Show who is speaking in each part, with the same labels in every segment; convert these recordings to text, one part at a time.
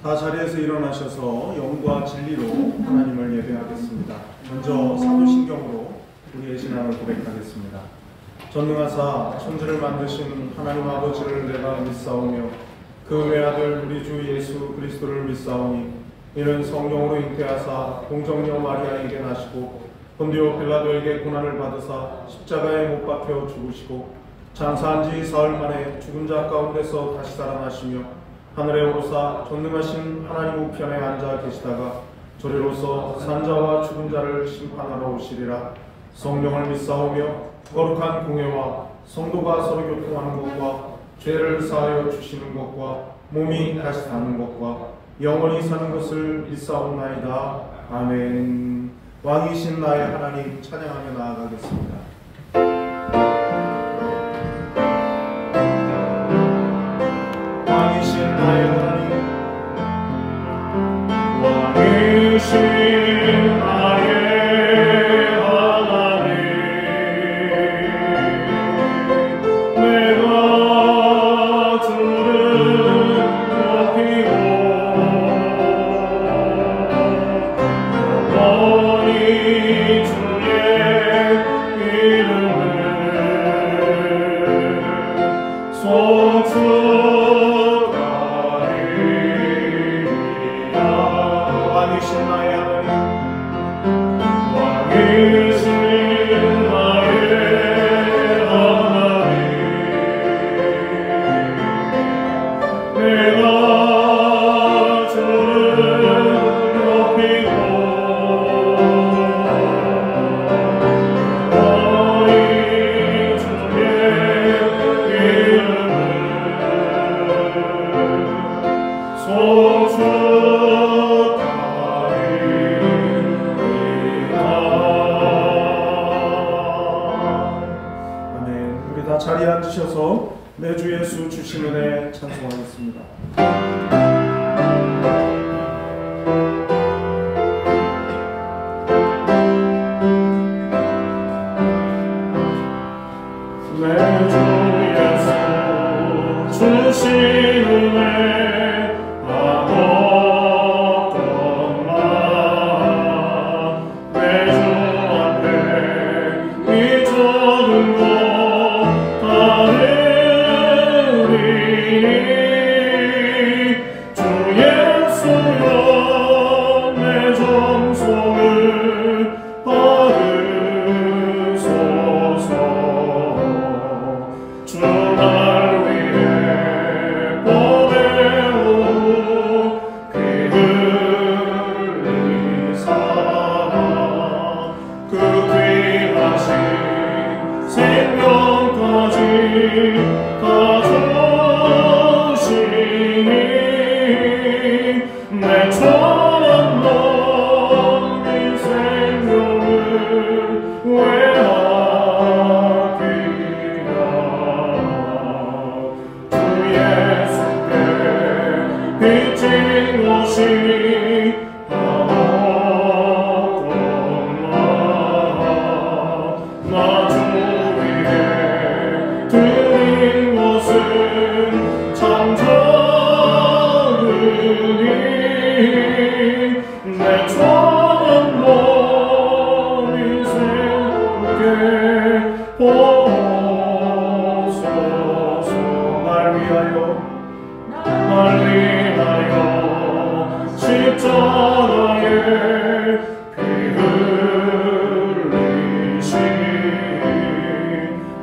Speaker 1: 다 자리에서 일어나셔서 영과 진리로 하나님을 예배하겠습니다. 먼저 사도신경으로 우리의 신앙을 고백하겠습니다. 전능하사 천지를 만드신 하나님 아버지를 내가 믿사오며 그 외아들 우리 주 예수 그리스도를 믿사오니 이는 성령으로 잉태하사 동정녀 마리아에게 나시고 본디오 빌라도에게 고난을 받으사 십자가에 못 박혀 죽으시고 장사한 지 사흘 만에 죽은 자 가운데서 다시 살아나시며 하늘에 오르사 전능하신 하나님 우편에 앉아 계시다가 저리로서 산자와 죽은 자를 심판하러 오시리라. 성령을 믿사오며 거룩한 공회와 성도가 서로 교통하는 것과 죄를 사하여 주시는 것과 몸이 다시 사는 것과 영원히 사는 것을 믿사옵나이다. 아멘. 왕이신 나의 하나님 찬양하며 나아가겠습니다. 왕이신 나의 하나님, 왕이신 나의 하나님, 내가 주를 높이고 영원히 주의 이름을 송축 자리에 앉으셔서 내 주 예수 주신 은혜 찬송하겠습니다. 내 주 예수 주신 은혜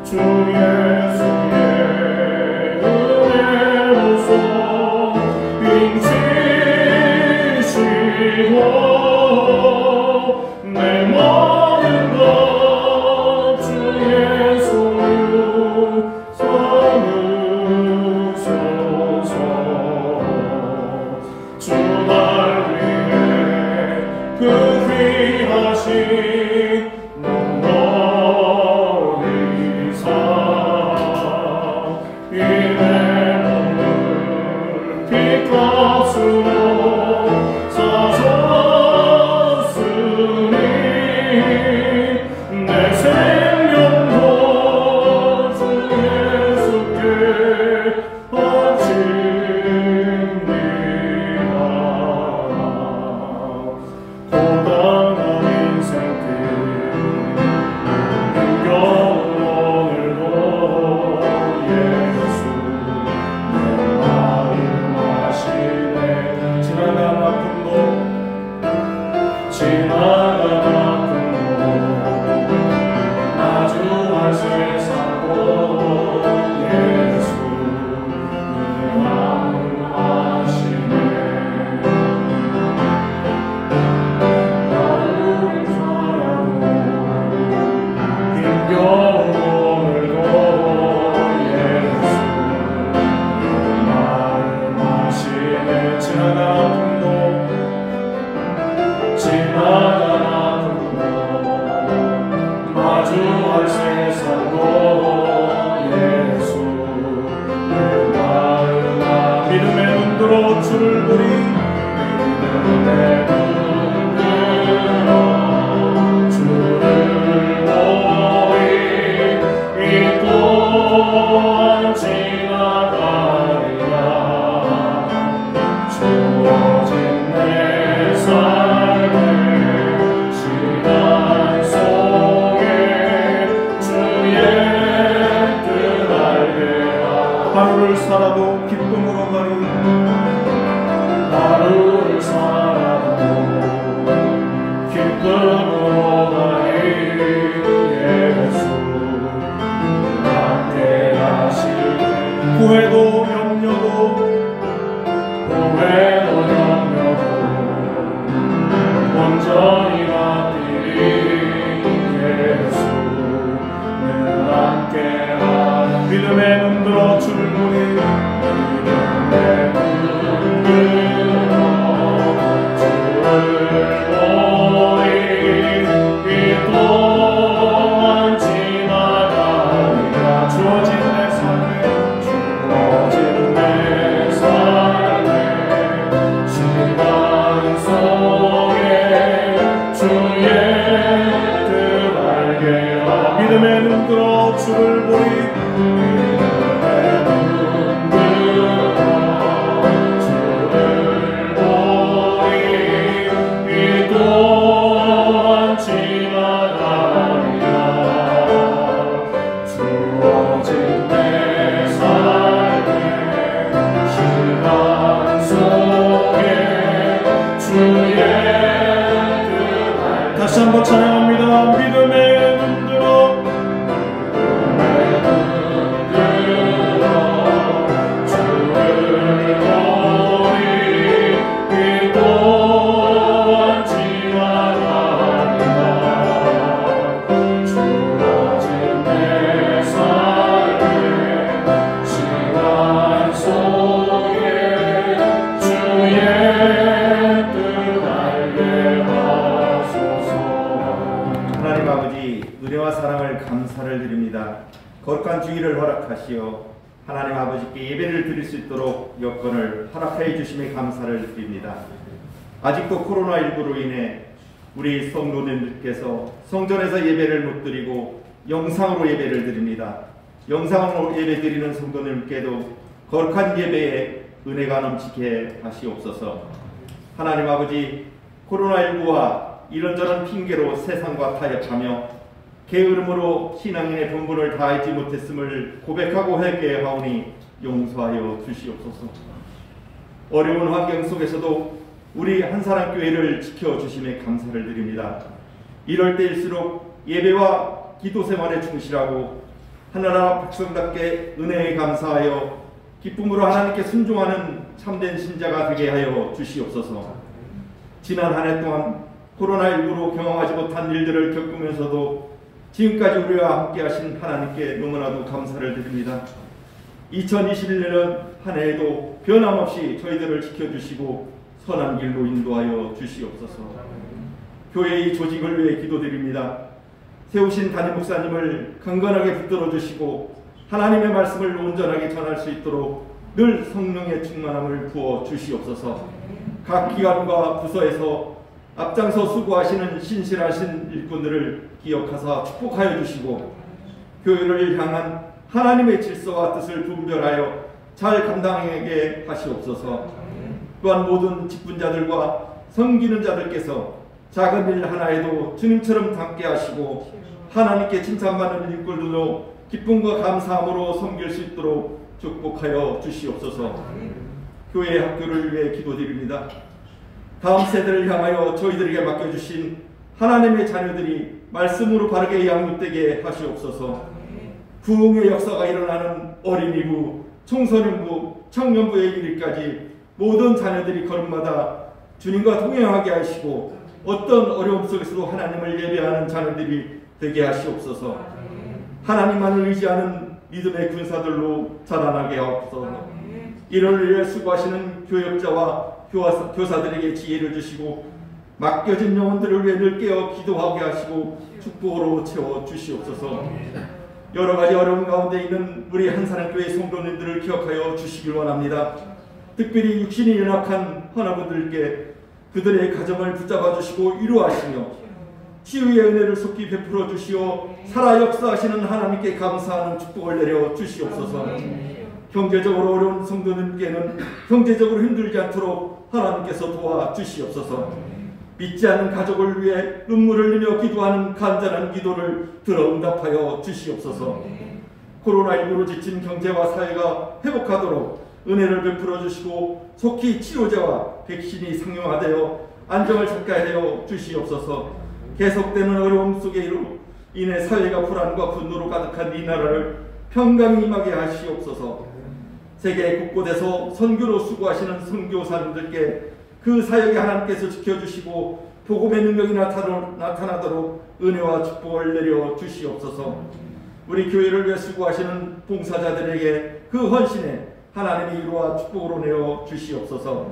Speaker 2: 주 예수께
Speaker 1: 하루를 살아도 기쁨으로 가리
Speaker 2: 하루를 살아도 기쁨으로 가리 예수 함께 하시네
Speaker 1: 후회도 염려도
Speaker 2: 온전히 맡기리 예수는 함께하라
Speaker 1: 믿음의 눈들어 주를 보니
Speaker 2: 믿음의 눈들어 주를 보니 이 동안 지나가리라
Speaker 1: 주어진 내 삶에
Speaker 2: 주어진 내 삶에 시간 속에 주의 뜻 알게 하라
Speaker 1: 믿음의 눈들어 주를 보니
Speaker 2: 믿음의 눈들어 주를 보니 이 동안 지나가리라 주어진 내 삶에 시간 속에 주의
Speaker 1: 다시 한번 찬양합니다. 믿음의 눈들어 하나님 아버지 은혜와 사랑을 감사를 드립니다. 거룩한 주일을 허락하시어 하나님 아버지께 예배를 드릴 수 있도록 여건을 허락해 주심에 감사를 드립니다. 아직도 코로나19로 인해 우리 성도님들께서 성전에서 예배를 못 드리고 영상으로 예배를 드립니다. 영상으로 예배 드리는 성도님께도 거룩한 예배에 은혜가 넘치게 하시옵소서. 하나님 아버지 코로나19와 이런저런 핑계로 세상과 타협하며 게으름으로 신앙인의 본분을 다하지 못했음을 고백하고 회개하오니 용서하여 주시옵소서. 어려운 환경 속에서도 우리 한사랑교회를 지켜주심에 감사를 드립니다. 이럴 때일수록 예배와 기도 생활에 충실하고 하나님 백성답게 은혜에 감사하여 기쁨으로 하나님께 순종하는 참된 신자가 되게 하여 주시옵소서. 지난 한 해 동안 코로나19로 경험하지 못한 일들을 겪으면서도 지금까지 우리와 함께 하신 하나님께 너무나도 감사를 드립니다. 2021년은 한 해에도 변함없이 저희들을 지켜주시고 선한 길로 인도하여 주시옵소서. 교회의 조직을 위해 기도드립니다. 세우신 담임 목사님을 강건하게 붙들어 주시고 하나님의 말씀을 온전하게 전할 수 있도록 늘 성령의 충만함을 부어 주시옵소서. 각 기관과 부서에서 앞장서 수고하시는 신실하신 일꾼들을 기억하사 축복하여 주시고 교회를 향한 하나님의 질서와 뜻을 분별하여 잘 감당하게 하시옵소서. 또한 모든 직분자들과 섬기는 자들께서 작은 일 하나에도 주님처럼 담게 하시고 하나님께 칭찬받는 일꾼들로 기쁨과 감사함으로 섬길 수 있도록 축복하여 주시옵소서. 교회의 학교를 위해 기도드립니다. 다음 세대를 향하여 저희들에게 맡겨주신 하나님의 자녀들이 말씀으로 바르게 양육되게 하시옵소서. 부흥의 역사가 일어나는 어린이부, 청소년부, 청년부에 이르기까지 모든 자녀들이 걸음마다 주님과 동행하게 하시고 어떤 어려움 속에서도 하나님을 예배하는 자녀들이 되게 하시옵소서. 하나님만을 의지하는 믿음의 군사들로 자라나게 하옵소서. 이를 위해 수고하시는 교역자와 교사들에게 지혜를 주시고 맡겨진 영혼들을 위해 늘 깨어 기도하게 하시고 축복으로 채워 주시옵소서. 여러 가지 어려운 가운데 있는 우리 한사랑교회 성도님들을 기억하여 주시길 원합니다. 특별히 육신이 연약한 하나분들께 그들의 가정을 붙잡아 주시고 위로하시며 치유의 은혜를 속히 베풀어 주시어 살아 역사하시는 하나님께 감사하는 축복을 내려 주시옵소서. 경제적으로 어려운 성도님께는 경제적으로 힘들지 않도록 하나님께서 도와 주시옵소서. 믿지 않는 가족을 위해 눈물을 흘리며 기도하는 간절한 기도를 들어 응답하여 주시옵소서.
Speaker 3: 코로나19로 지친 경제와 사회가 회복하도록 은혜를 베풀어 주시고 속히 치료제와 백신이 상용화되어 안정을 찾게 하여 주시옵소서. 계속되는 어려움 속에 인해 사회가 불안과 분노로 가득한 이 나라를 평강히 임하게 하시옵소서. 세계 곳곳에서 선교로 수고하시는 선교사님들께 그 사역에 하나님께서 지켜주시고 복음의 능력이 나타나도록 은혜와 축복을 내려 주시옵소서. 우리 교회를 위해 수고하시는 봉사자들에게 그 헌신에 하나님의 위로와 축복으로 내어 주시옵소서.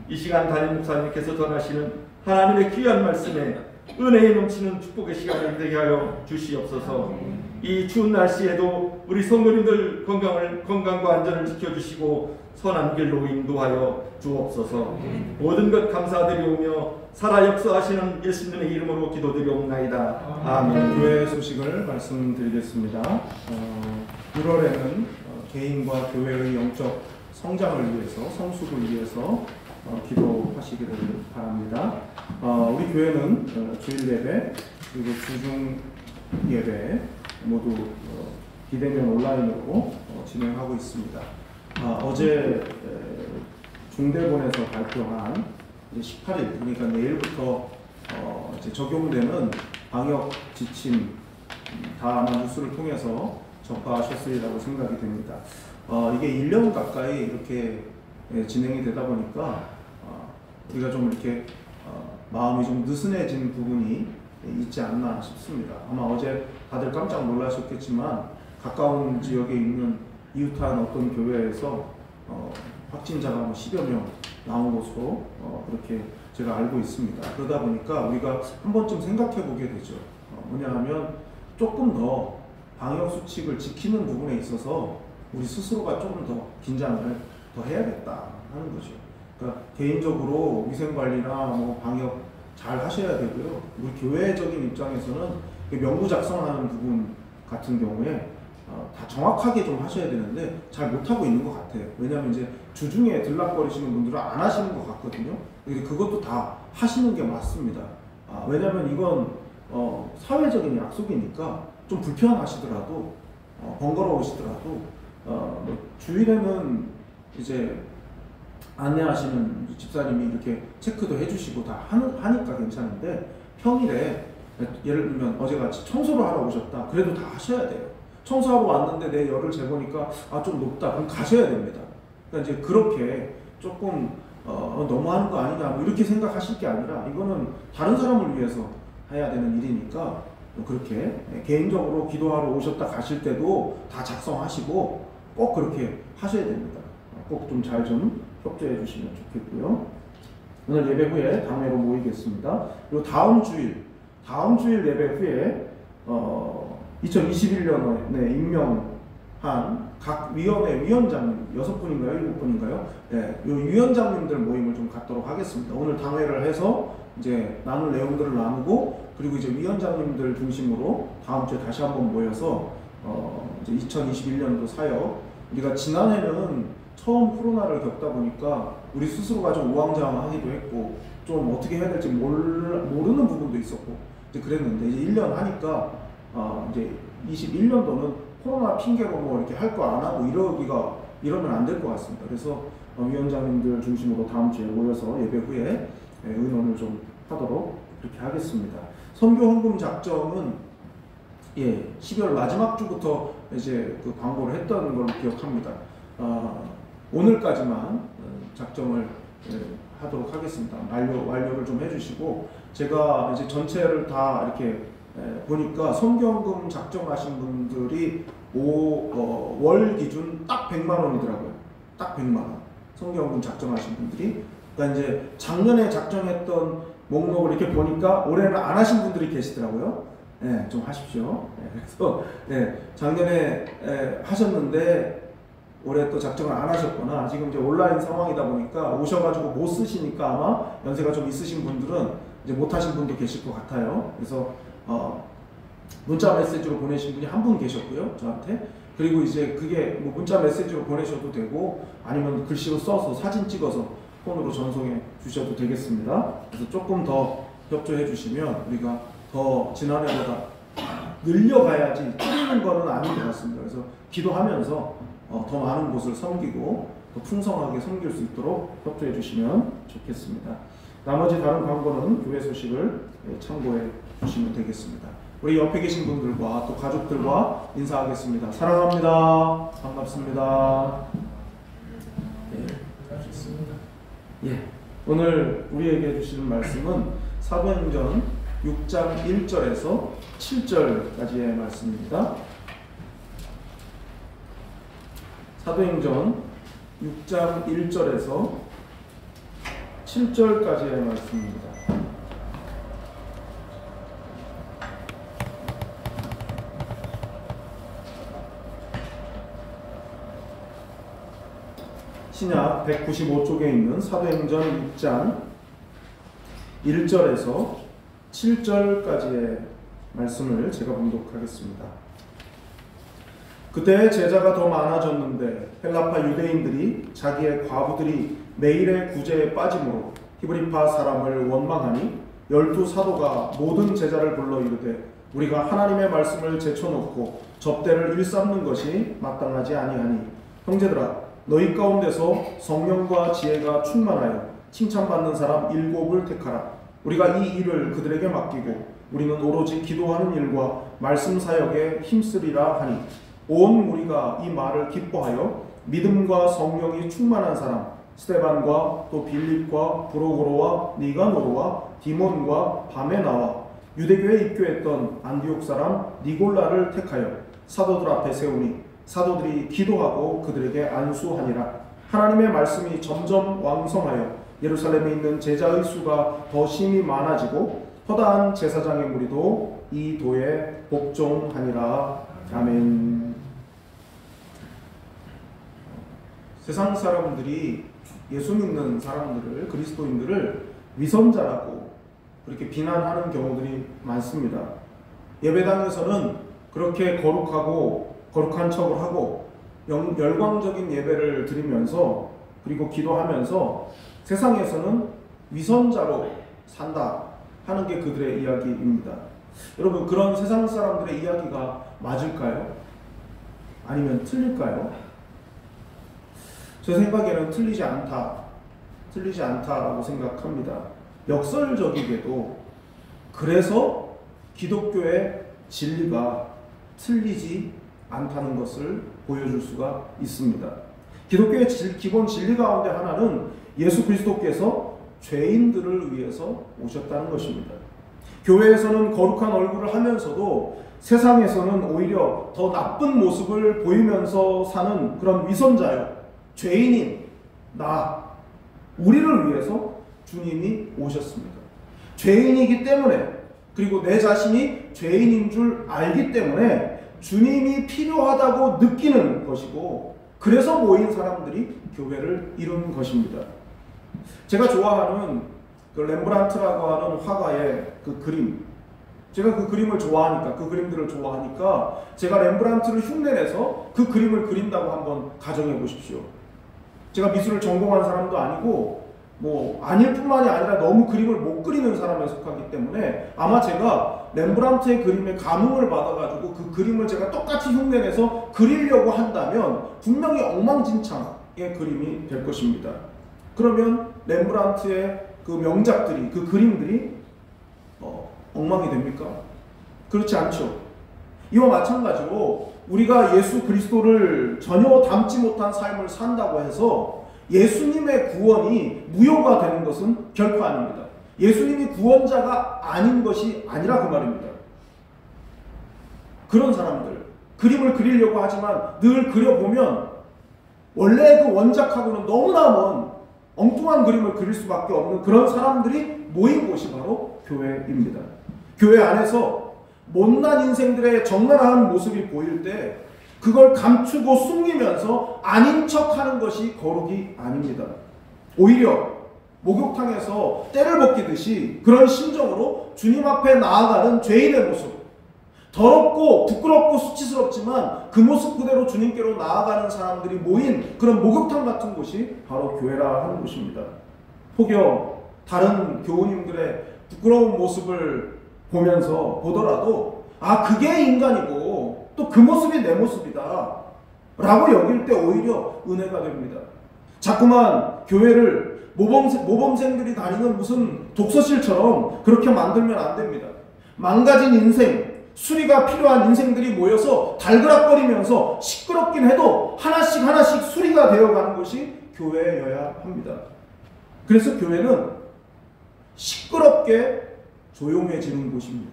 Speaker 3: 이 시간 담임 목사님께서 전하시는 하나님의 귀한 말씀에 은혜에 넘치는 축복의 시간을 되게 하여 주시옵소서. 이 추운 날씨에도 우리 성도님들 건강과 안전을 지켜주시고 선한 길로 인도하여 주옵소서. 모든 것 감사드리오며 살아 역사하시는 예수님의 이름으로 기도드리옵나이다. 아멘.
Speaker 1: 교회 소식을 말씀드리겠습니다. 1월에는 개인과 교회의 영적 성장을 위해서, 성숙을 위해서 기도하시기를 바랍니다. 우리 교회는 주일 예배 그리고 주중 예배 모두 비대면 온라인으로 진행하고 있습니다. 어제 중대본에서 발표한 이제 18일, 그러니까 내일부터 이제 적용되는 방역 지침 다 아마 뉴스를 통해서 접하셨으리라고 생각이 됩니다. 이게 1년 가까이 이렇게 진행이 되다 보니까 우리가 좀 이렇게 마음이 좀 느슨해진 부분이 있지 않나 싶습니다. 아마 어제 다들 깜짝 놀라셨겠지만 가까운 지역에 있는 이웃한 어떤 교회에서 확진자가 10여 명 나온 것으로 그렇게 제가 알고 있습니다. 그러다 보니까 우리가 한 번쯤 생각해 보게 되죠. 뭐냐하면 조금 더 방역 수칙을 지키는 부분에 있어서 우리 스스로가 조금 더 긴장을 더 해야겠다 하는 거죠. 그러니까 개인적으로 위생관리나 뭐 방역 잘 하셔야 되고요. 우리 교회적인 입장에서는 명부 작성하는 부분 같은 경우에 다 정확하게 좀 하셔야 되는데 잘 못하고 있는 것 같아요. 왜냐하면 이제 주중에 들락거리시는 분들은 안 하시는 것 같거든요. 그것도 다 하시는 게 맞습니다. 왜냐하면 이건 사회적인 약속이니까 좀 불편하시더라도 번거로우시더라도 주일에는 이제 안내하시는 집사님이 이렇게 체크도 해주시고 다 하니까 괜찮은데 평일에 예를 들면 어제같이 청소를 하러 오셨다. 그래도 다 하셔야 돼요. 청소하러 왔는데 내 열을 재보니까 좀 높다. 그럼 가셔야 됩니다. 그러니까 이제 그렇게 조금 너무하는 거 아니냐 뭐 이렇게 생각하실 게 아니라 이거는 다른 사람을 위해서 해야 되는 일이니까 그렇게 개인적으로 기도하러 오셨다 가실 때도 다 작성하시고 꼭 그렇게 하셔야 됩니다. 꼭 좀 잘 좀 협조해 주시면 좋겠고요. 오늘 예배 후에 당회로 모이겠습니다. 그리고 다음 주일 예배 후에 2021년에 임명한 각 위원회 위원장님 6분인가요? 7분인가요? 네, 이 위원장님들 모임을 좀 갖도록 하겠습니다. 오늘 당회를 해서 이제 나눌 내용들을 나누고 그리고 이제 위원장님들 중심으로 다음 주에 다시 한번 모여서 이제 2021년도 사역 우리가 지난해는 처음 코로나를 겪다 보니까 우리 스스로가 좀 우왕좌왕하기도 했고 좀 어떻게 해야 될지 모르는 부분도 있었고 이제 그랬는데 이제 1년 하니까 이제 21년도는 코로나 핑계로 뭐 이렇게 할 거 안 하고 이러면 안 될 것 같습니다. 그래서 위원장님들 중심으로 다음 주에 모여서 예배 후에 의논을 좀 하도록 그렇게 하겠습니다. 선교 헌금 작정은 12월 마지막 주부터 이제 그 광고를 했던 걸로 기억합니다. 오늘까지만 작정을 하도록 하겠습니다. 완료를 좀 해주시고 제가 이제 전체를 다 이렇게 보니까 선교헌금 작정하신 분들이 월 기준 딱 100만 원이더라고요. 딱 100만 원. 선교헌금 작정하신 분들이. 그러니까 이제 작년에 작정했던 목록을 이렇게 보니까 올해는 안 하신 분들이 계시더라고요. 좀 하십시오. 그래서 작년에 하셨는데 올해 또 작정을 안 하셨거나 지금 이제 온라인 상황이다 보니까 오셔가지고 못 쓰시니까 아마 연세가 좀 있으신 분들은 이제 못 하신 분도 계실 것 같아요. 그래서 문자 메시지로 보내신 분이 한 분 계셨고요, 저한테. 그리고 이제 그게 뭐 문자 메시지로 보내셔도 되고 아니면 글씨로 써서 사진 찍어서 폰으로 전송해 주셔도 되겠습니다. 그래서 조금 더 협조해 주시면 우리가 더 지난해보다 늘려가야지 줄이는 거는 아닌 것 같습니다. 그래서 기도하면서 더 많은 곳을 섬기고 더 풍성하게 섬길 수 있도록 협조해 주시면 좋겠습니다. 나머지 다른 광고는 교회 소식을 참고해 주시면 되겠습니다. 우리 옆에 계신 분들과 또 가족들과 인사하겠습니다. 사랑합니다. 반갑습니다. 좋습니다. 오늘 우리에게 해주시는 말씀은 사도행전 6장 1절에서 7절까지의 말씀입니다. 사도행전 6장 1절에서 7절까지의 말씀입니다. 신약 195쪽에 있는 사도행전 6장 1절에서 7절까지의 말씀을 제가 봉독하겠습니다. 그때 제자가 더 많아졌는데 헬라파 유대인들이 자기의 과부들이 매일의 구제에 빠짐으로 히브리파 사람을 원망하니 12사도가 모든 제자를 불러 이르되 우리가 하나님의 말씀을 제쳐놓고 접대를 일삼는 것이 마땅하지 아니하니 형제들아 너희 가운데서 성령과 지혜가 충만하여 칭찬받는 사람 7을 택하라. 우리가 이 일을 그들에게 맡기고 우리는 오로지 기도하는 일과 말씀 사역에 힘쓰리라 하니 온 무리가 이 말을 기뻐하여 믿음과 성령이 충만한 사람 스데반과 또 빌립과 브로고로와 니가노르와 디몬과 바메나와 유대교에 입교했던 안디옥 사람 니골라를 택하여 사도들 앞에 세우니 사도들이 기도하고 그들에게 안수하니라. 하나님의 말씀이 점점 왕성하여 예루살렘에 있는 제자의 수가 더 심히 많아지고 허다한 제사장의 무리도 이 도에 복종하니라. 아멘. 세상 사람들이 예수 믿는 사람들을, 그리스도인들을 위선자라고 그렇게 비난하는 경우들이 많습니다. 예배당에서는 그렇게 거룩한 척을 하고 열광적인 예배를 드리면서 그리고 기도하면서 세상에서는 위선자로 산다 하는 게 그들의 이야기입니다. 여러분, 그런 세상 사람들의 이야기가 맞을까요? 아니면 틀릴까요? 제 생각에는 틀리지 않다라고 생각합니다. 역설적이게도 그래서 기독교의 진리가 틀리지 않다는 것을 보여줄 수가 있습니다. 기독교의 기본 진리 가운데 하나는 예수 그리스도께서 죄인들을 위해서 오셨다는 것입니다. 교회에서는 거룩한 얼굴을 하면서도 세상에서는 오히려 더 나쁜 모습을 보이면서 사는 그런 위선자요, 죄인인 우리를 위해서 주님이 오셨습니다. 죄인이기 때문에, 그리고 내 자신이 죄인인 줄 알기 때문에 주님이 필요하다고 느끼는 것이고, 그래서 모인 사람들이 교회를 이룬 것입니다. 제가 좋아하는 그 렘브란트라고 하는 화가의 그 그림, 제가 그 그림을 좋아하니까, 그 그림들을 좋아하니까 제가 렘브란트를 흉내내서 그 그림을 그린다고 한번 가정해 보십시오. 제가 미술을 전공한 사람도 아니고 아닐 뿐만이 아니라 너무 그림을 못 그리는 사람에 속하기 때문에 아마 제가 렘브란트의 그림에 감흥을 받아가지고 그 그림을 제가 똑같이 흉내내서 그리려고 한다면 분명히 엉망진창의 그림이 될 것입니다. 그러면 렘브란트의 그 명작들이, 그 그림들이 엉망이 됩니까? 그렇지 않죠. 이와 마찬가지로 우리가 예수 그리스도를 전혀 닮지 못한 삶을 산다고 해서 예수님의 구원이 무효가 되는 것은 결코 아닙니다. 예수님이 구원자가 아닌 것이 아니라 그 말입니다. 그런 사람들, 그림을 그리려고 하지만 늘 그려보면 원래 그 원작하고는 너무나 먼 엉뚱한 그림을 그릴 수밖에 없는 그런 사람들이 모인 곳이 바로 교회입니다. 교회 안에서 못난 인생들의 적나라한 모습이 보일 때 그걸 감추고 숨기면서 아닌 척하는 것이 거룩이 아닙니다. 오히려 목욕탕에서 때를 벗기듯이 그런 심정으로 주님 앞에 나아가는 죄인의 모습, 더럽고 부끄럽고 수치스럽지만 그 모습 그대로 주님께로 나아가는 사람들이 모인 그런 목욕탕 같은 곳이 바로 교회라 하는 곳입니다. 혹여 다른 교우님들의 부끄러운 모습을 보더라도 아, 그게 인간이고 또 그 모습이 내 모습이다 라고 여길 때 오히려 은혜가 됩니다. 자꾸만 교회를 모범생들이 다니는 무슨 독서실처럼 그렇게 만들면 안 됩니다. 망가진 인생, 수리가 필요한 인생들이 모여서 달그락거리면서 시끄럽긴 해도 하나씩 하나씩 수리가 되어가는 것이 교회여야 합니다. 그래서 교회는 시끄럽게 조용해지는 곳입니다.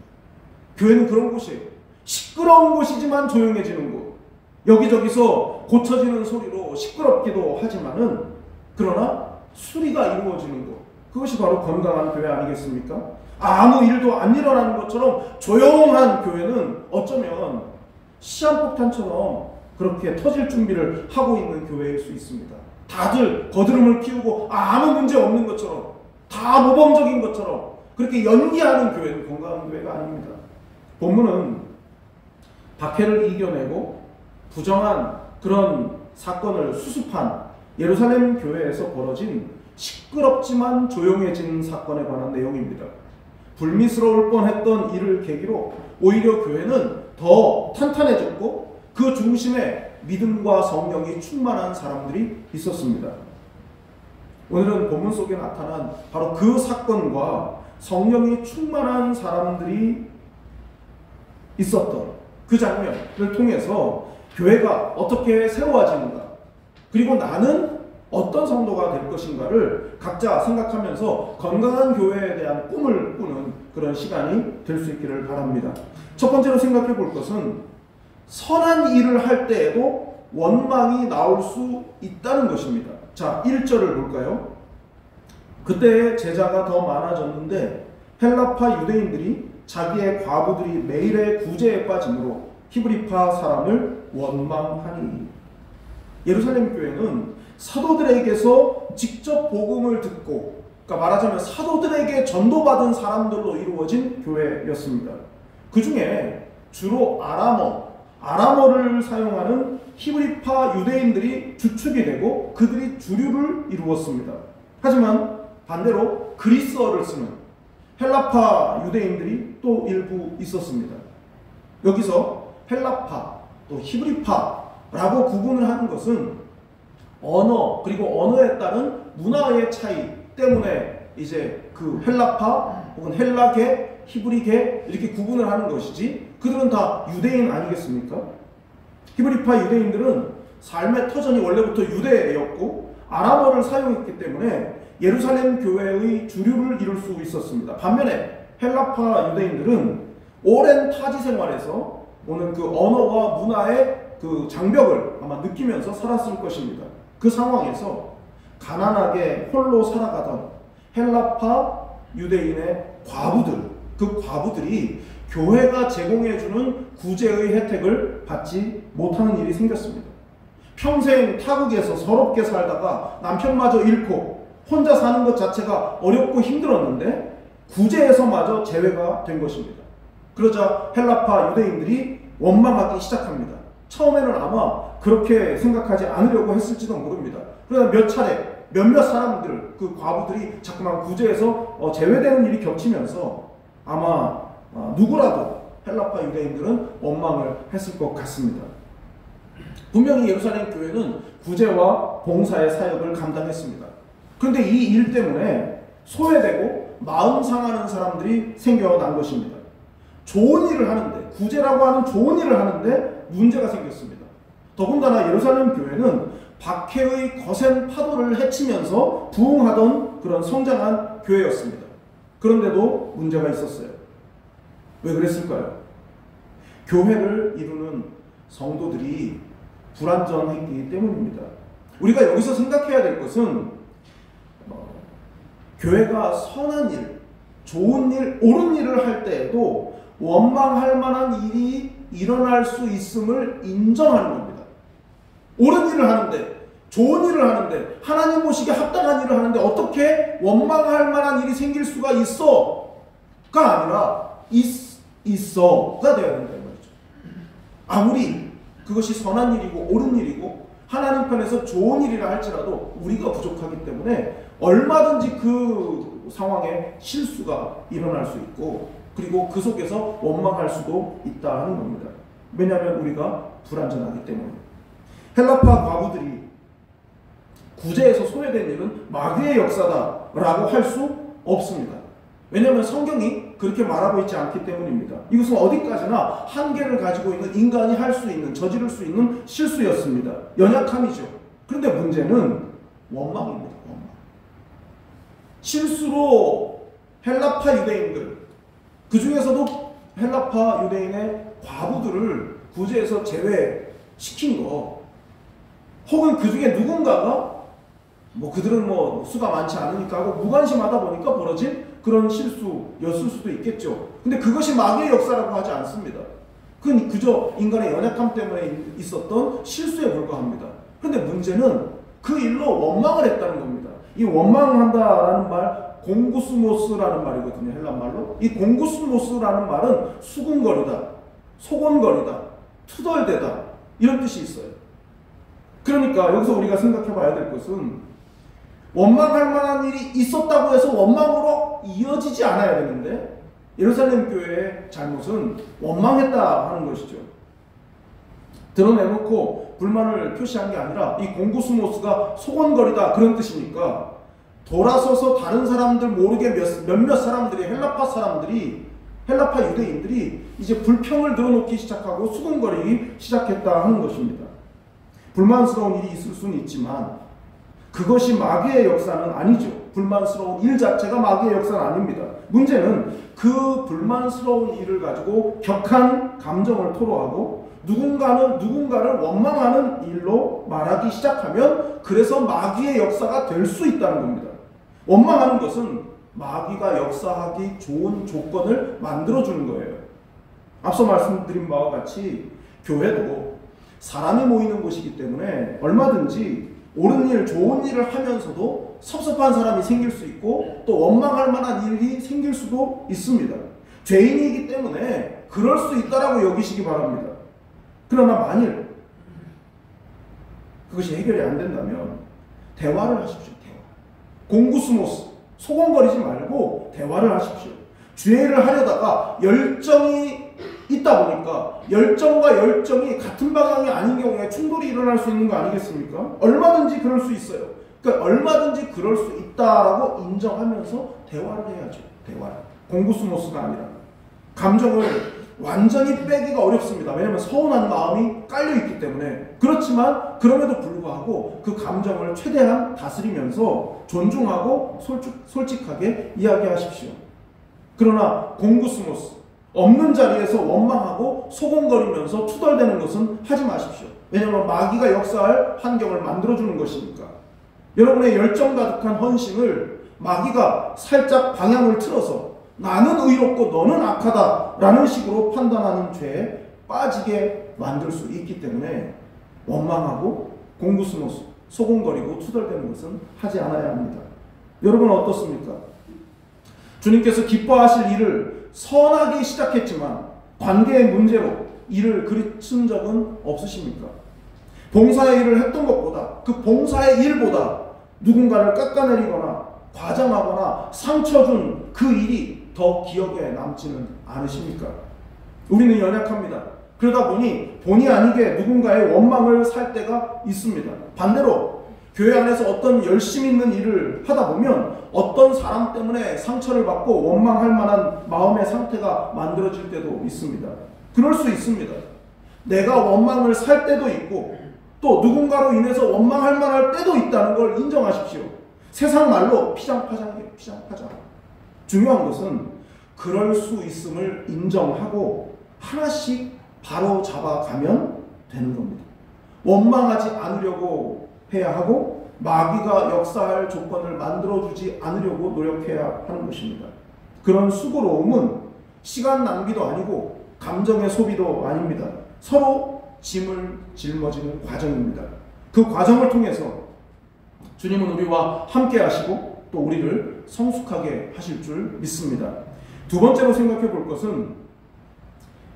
Speaker 1: 교회는 그런 곳이에요. 시끄러운 곳이지만 조용해지는 곳. 여기저기서 고쳐지는 소리로 시끄럽기도 하지만은 그러나 수리가 이루어지는 곳. 그것이 바로 건강한 교회 아니겠습니까? 아무 일도 안 일어나는 것처럼 조용한 교회는 어쩌면 시한폭탄처럼 그렇게 터질 준비를 하고 있는 교회일 수 있습니다. 다들 거드름을 피우고 아무 문제 없는 것처럼, 다 모범적인 것처럼 그렇게 연기하는 교회는 건강한 교회가 아닙니다. 본문은 박해를 이겨내고 부정한 그런 사건을 수습한 예루살렘 교회에서 벌어진 시끄럽지만 조용해진 사건에 관한 내용입니다. 불미스러울 뻔했던 이를 계기로 오히려 교회는 더 탄탄해졌고 그 중심에 믿음과 성령이 충만한 사람들이 있었습니다. 오늘은 본문 속에 나타난 바로 그 사건과 성령이 충만한 사람들이 있었던 그 장면을 통해서 교회가 어떻게 세워지는가, 그리고 나는 어떤 성도가 될 것인가를 각자 생각하면서 건강한 교회에 대한 꿈을 꾸는 그런 시간이 될 수 있기를 바랍니다. 첫 번째로 생각해 볼 것은 선한 일을 할 때에도 원망이 나올 수 있다는 것입니다. 자, 1절을 볼까요? 그때 제자가 더 많아졌는데 헬라파 유대인들이 자기의 과부들이 매일의 구제에 빠짐으로 히브리파 사람을 원망하니. 예루살렘 교회는 사도들에게서 직접 복음을 듣고, 그러니까 말하자면 사도들에게 전도받은 사람들로 이루어진 교회였습니다. 그 중에 주로 아람어를 사용하는 히브리파 유대인들이 주축이 되고 그들이 주류를 이루었습니다. 하지만 반대로 그리스어를 쓰는 헬라파 유대인들이 또 일부 있었습니다. 여기서 헬라파 또 히브리파라고 구분을 하는 것은 언어, 그리고 언어에 따른 문화의 차이 때문에 이제 그 헬라파 혹은 헬라계, 히브리계 이렇게 구분을 하는 것이지, 그들은 다 유대인 아니겠습니까? 히브리파 유대인들은 삶의 터전이 원래부터 유대였고 아람어를 사용했기 때문에 예루살렘 교회의 주류를 이룰 수 있었습니다. 반면에 헬라파 유대인들은 오랜 타지 생활에서 오는 그 언어와 문화의 그 장벽을 아마 느끼면서 살았을 것입니다. 그 상황에서 가난하게 홀로 살아가던 헬라파 유대인의 과부들, 그 과부들이 교회가 제공해주는 구제의 혜택을 받지 못하는 일이 생겼습니다. 평생 타국에서 서럽게 살다가 남편마저 잃고 혼자 사는 것 자체가 어렵고 힘들었는데 구제에서마저 제외가 된 것입니다. 그러자 헬라파 유대인들이 원망하기 시작합니다. 처음에는 아마 그렇게 생각하지 않으려고 했을지도 모릅니다. 그러나 몇 차례 몇몇 사람들, 그 과부들이 자꾸만 구제에서 제외되는 일이 겹치면서 아마 누구라도 헬라파 유대인들은 원망을 했을 것 같습니다. 분명히 예루살렘 교회는 구제와 봉사의 사역을 감당했습니다. 그런데 이 일 때문에 소외되고 마음 상하는 사람들이 생겨난 것입니다. 좋은 일을 하는데, 구제라고 하는 좋은 일을 하는데 문제가 생겼습니다. 더군다나 예루살렘 교회는 박해의 거센 파도를 헤치면서 부흥하던 그런 성장한 교회였습니다. 그런데도 문제가 있었어요. 왜 그랬을까요? 교회를 이루는 성도들이 불완전했기 때문입니다. 우리가 여기서 생각해야 될 것은 교회가 선한 일, 좋은 일, 옳은 일을 할 때에도 원망할 만한 일이 일어날 수 있음을 인정하는 겁니다. 옳은 일을 하는데, 좋은 일을 하는데, 하나님 보시기에 합당한 일을 하는데 어떻게 원망할 만한 일이 생길 수가 있어가 아니라 있어가 되어야 된다는 거죠. 아무리 그것이 선한 일이고 옳은 일이고 하나님 편에서 좋은 일이라 할지라도 우리가 부족하기 때문에 얼마든지 그 상황에 실수가 일어날 수 있고 그리고 그 속에서 원망할 수도 있다 하는 겁니다. 왜냐하면 우리가 불완전하기 때문에. 헬라파 과부들이 구제에서 소외된 일은 마귀의 역사다라고 할 수 없습니다. 왜냐하면 성경이 그렇게 말하고 있지 않기 때문입니다. 이것은 어디까지나 한계를 가지고 있는 인간이 할 수 있는, 저지를 수 있는 실수였습니다. 연약함이죠. 그런데 문제는 원망입니다. 원망. 실수로 헬라파 유대인들, 그 중에서도 헬라파 유대인의 과부들을 구제에서 제외시킨 거, 혹은 그 중에 누군가가 그들은 수가 많지 않으니까 하고 무관심하다 보니까 벌어진 그런 실수였을 수도 있겠죠. 근데 그것이 마귀의 역사라고 하지 않습니다. 그건 그저 인간의 연약함 때문에 있었던 실수에 불과합니다. 그런데 문제는 그 일로 원망을 했다는 겁니다. 이 원망한다라는 말, 공구스모스라는 말이거든요. 헬란말로. 이 공구스모스라는 말은 수군거리다, 소곤거리다, 투덜대다, 이런 뜻이 있어요. 그러니까 여기서 우리가 생각해 봐야 될 것은 원망할 만한 일이 있었다고 해서 원망으로 이어지지 않아야 되는데, 예루살렘 교회의 잘못은 원망했다 하는 것이죠. 드러내놓고 불만을 표시한 게 아니라 이 공구스모스가 소곤거리다 그런 뜻이니까 돌아서서 다른 사람들 모르게 몇몇 사람들이, 헬라파 유대인들이 이제 불평을 늘어놓기 시작하고 수군거리기 시작했다 하는 것입니다. 불만스러운 일이 있을 수는 있지만 그것이 마귀의 역사는 아니죠. 불만스러운 일 자체가 마귀의 역사는 아닙니다. 문제는 그 불만스러운 일을 가지고 격한 감정을 토로하고 누군가를 원망하는 일로 말하기 시작하면 그래서 마귀의 역사가 될 수 있다는 겁니다. 원망하는 것은 마귀가 역사하기 좋은 조건을 만들어주는 거예요. 앞서 말씀드린 바와 같이 교회도 사람이 모이는 곳이기 때문에 얼마든지 옳은 일, 좋은 일을 하면서도 섭섭한 사람이 생길 수 있고 또 원망할 만한 일이 생길 수도 있습니다. 죄인이기 때문에 그럴 수 있다라고 여기시기 바랍니다. 그러나 만일 그것이 해결이 안 된다면 대화를 하십시오. 대화. 공구스모스, 소곤거리지 말고 대화를 하십시오. 죄를 하려다가 열정이 있다 보니까 열정과 열정이 같은 방향이 아닌 경우에 충돌이 일어날 수 있는 거 아니겠습니까? 얼마든지 그럴 수 있어요. 그러니까 얼마든지 그럴 수 있다라고 인정하면서 대화를 해야죠. 대화를. 공구스모스가 아니라. 감정을 완전히 빼기가 어렵습니다. 왜냐하면 서운한 마음이 깔려있기 때문에. 그렇지만 그럼에도 불구하고 그 감정을 최대한 다스리면서 존중하고 솔직하게 이야기하십시오. 그러나 공구스모스, 없는 자리에서 원망하고 소곤거리면서 투덜대는 것은 하지 마십시오. 왜냐하면 마귀가 역사할 환경을 만들어주는 것이니까. 여러분의 열정 가득한 헌신을 마귀가 살짝 방향을 틀어서 나는 의롭고 너는 악하다 라는 식으로 판단하는 죄에 빠지게 만들 수 있기 때문에 원망하고 공구스모스, 소곤거리고 투덜대는 것은 하지 않아야 합니다. 여러분은 어떻습니까? 주님께서 기뻐하실 일을 선하게 시작했지만 관계의 문제로 일을 그르친 적은 없으십니까? 봉사의 일을 했던 것보다, 그 봉사의 일보다 누군가를 깎아내리거나 과장하거나 상처 준 그 일이 더 기억에 남지는 않으십니까? 우리는 연약합니다. 그러다 보니 본의 아니게 누군가의 원망을 살 때가 있습니다. 반대로 교회 안에서 어떤 열심 있는 일을 하다 보면 어떤 사람 때문에 상처를 받고 원망할 만한 마음의 상태가 만들어질 때도 있습니다. 그럴 수 있습니다. 내가 원망을 살 때도 있고 또 누군가로 인해서 원망할 만할 때도 있다는 걸 인정하십시오. 세상 말로 피장파장이에요. 피장파장. 중요한 것은 그럴 수 있음을 인정하고 하나씩 바로 잡아가면 되는 겁니다. 원망하지 않으려고 해야 하고 마귀가 역사할 조건을 만들어주지 않으려고 노력해야 하는 것입니다. 그런 수고로움은 시간 낭비도 아니고 감정의 소비도 아닙니다. 서로 짐을 짊어지는 과정입니다. 그 과정을 통해서 주님은 우리와 함께 하시고 또 우리를 성숙하게 하실 줄 믿습니다. 두 번째로 생각해 볼 것은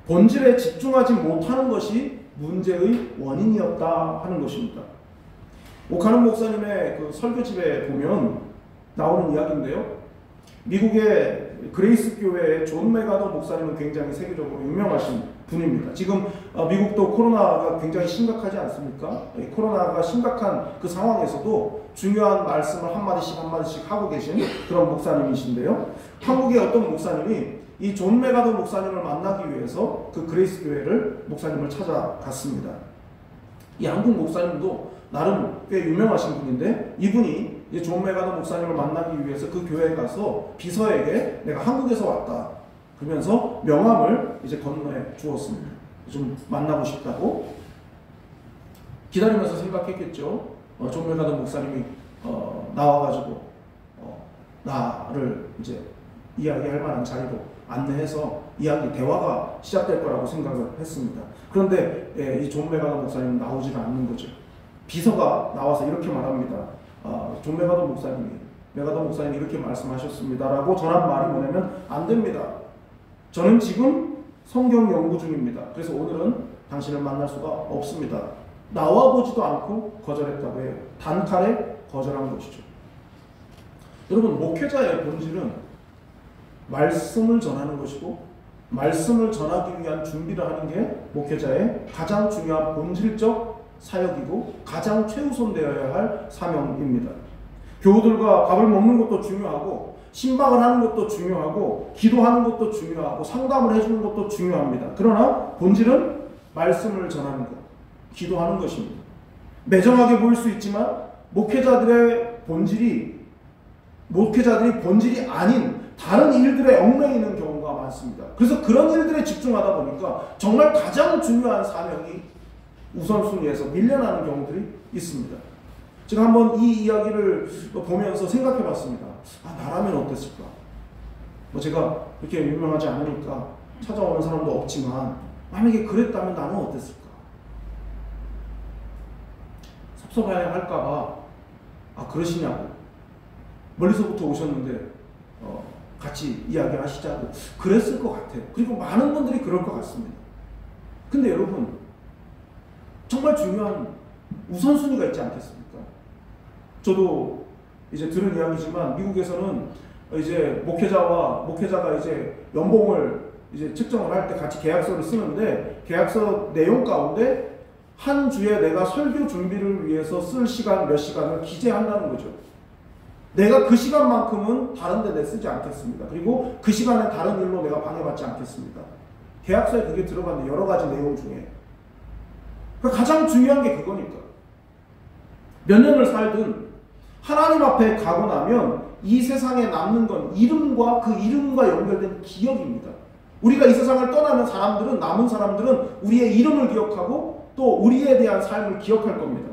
Speaker 1: 본질에 집중하지 못하는 것이 문제의 원인이었다 하는 것입니다. 오카는 목사님의 그 설교집에 보면 나오는 이야기인데요. 미국의 그레이스 교회의 존 메가더 목사님은 굉장히 세계적으로 유명하신 분입니다. 지금 미국도 코로나가 굉장히 심각하지 않습니까? 코로나가 심각한 그 상황에서도 중요한 말씀을 한마디씩 하고 계신 그런 목사님이신데요. 한국의 어떤 목사님이 이 존 메가더 목사님을 만나기 위해서 그 그레이스 교회를 목사님을 찾아갔습니다. 이 한국 목사님도 나름 꽤 유명하신 분인데 이분이 이제 존 메가더 목사님을 만나기 위해서 그 교회에 가서 비서에게 내가 한국에서 왔다 그러면서 명함을 이제 건너해 주었습니다. 좀 만나고 싶다고. 기다리면서 생각했겠죠. 존 메가더 목사님이 나와가지고 나를 이제 이야기할 만한 자리로 안내해서 대화가 시작될 거라고 생각을 했습니다. 그런데 이 존 메가더 목사님은 나오질 않는 거죠. 비서가 나와서 이렇게 말합니다. 존 메가더 목사님이 이렇게 말씀하셨습니다라고 전한 말이 뭐냐면 안 됩니다. 저는 지금 성경 연구 중입니다. 그래서 오늘은 당신을 만날 수가 없습니다. 나와 보지도 않고 거절했다고 해요. 단칼에 거절한 것이죠. 여러분, 목회자의 본질은 말씀을 전하는 것이고 말씀을 전하기 위한 준비를 하는 게 목회자의 가장 중요한 본질적 사역이고 가장 최우선되어야 할 사명입니다. 교우들과 밥을 먹는 것도 중요하고 신방을 하는 것도 중요하고 기도하는 것도 중요하고 상담을 해주는 것도 중요합니다. 그러나 본질은 말씀을 전하는 것, 기도하는 것입니다. 매정하게 보일 수 있지만 목회자들이 본질이 아닌 다른 일들에 얽매이는 경우가 많습니다. 그래서 그런 일들에 집중하다 보니까 정말 가장 중요한 사명이 우선순위에서 밀려나는 경우들이 있습니다. 제가 한번 이 이야기를 보면서 생각해 봤습니다. 나라면 어땠을까? 제가 그렇게 유명하지 않으니까 찾아오는 사람도 없지만 만약에 그랬다면 나는 어땠을까? 섭섭해야 할까봐 그러시냐고 멀리서부터 오셨는데 같이 이야기하시자고 그랬을 것 같아요. 그리고 많은 분들이 그럴 것 같습니다. 근데 여러분, 정말 중요한 우선순위가 있지 않겠습니까? 저도 이제 들은 이야기지만 미국에서는 이제 목회자가 이제 연봉을 이제 측정을 할 때 같이 계약서를 쓰는데 계약서 내용 가운데 한 주에 내가 설교 준비를 위해서 쓸 시간 몇 시간을 기재한다는 거죠. 내가 그 시간만큼은 다른 데 쓰지 않겠습니다. 그리고 그 시간에 다른 일로 내가 방해받지 않겠습니다. 계약서에 그게 들어갔는데 여러 가지 내용 중에 가장 중요한 게 그거니까. 몇 년을 살든 하나님 앞에 가고 나면 이 세상에 남는 건 이름과 그 이름과 연결된 기억입니다. 우리가 이 세상을 떠나면 남은 사람들은 우리의 이름을 기억하고 또 우리에 대한 삶을 기억할 겁니다.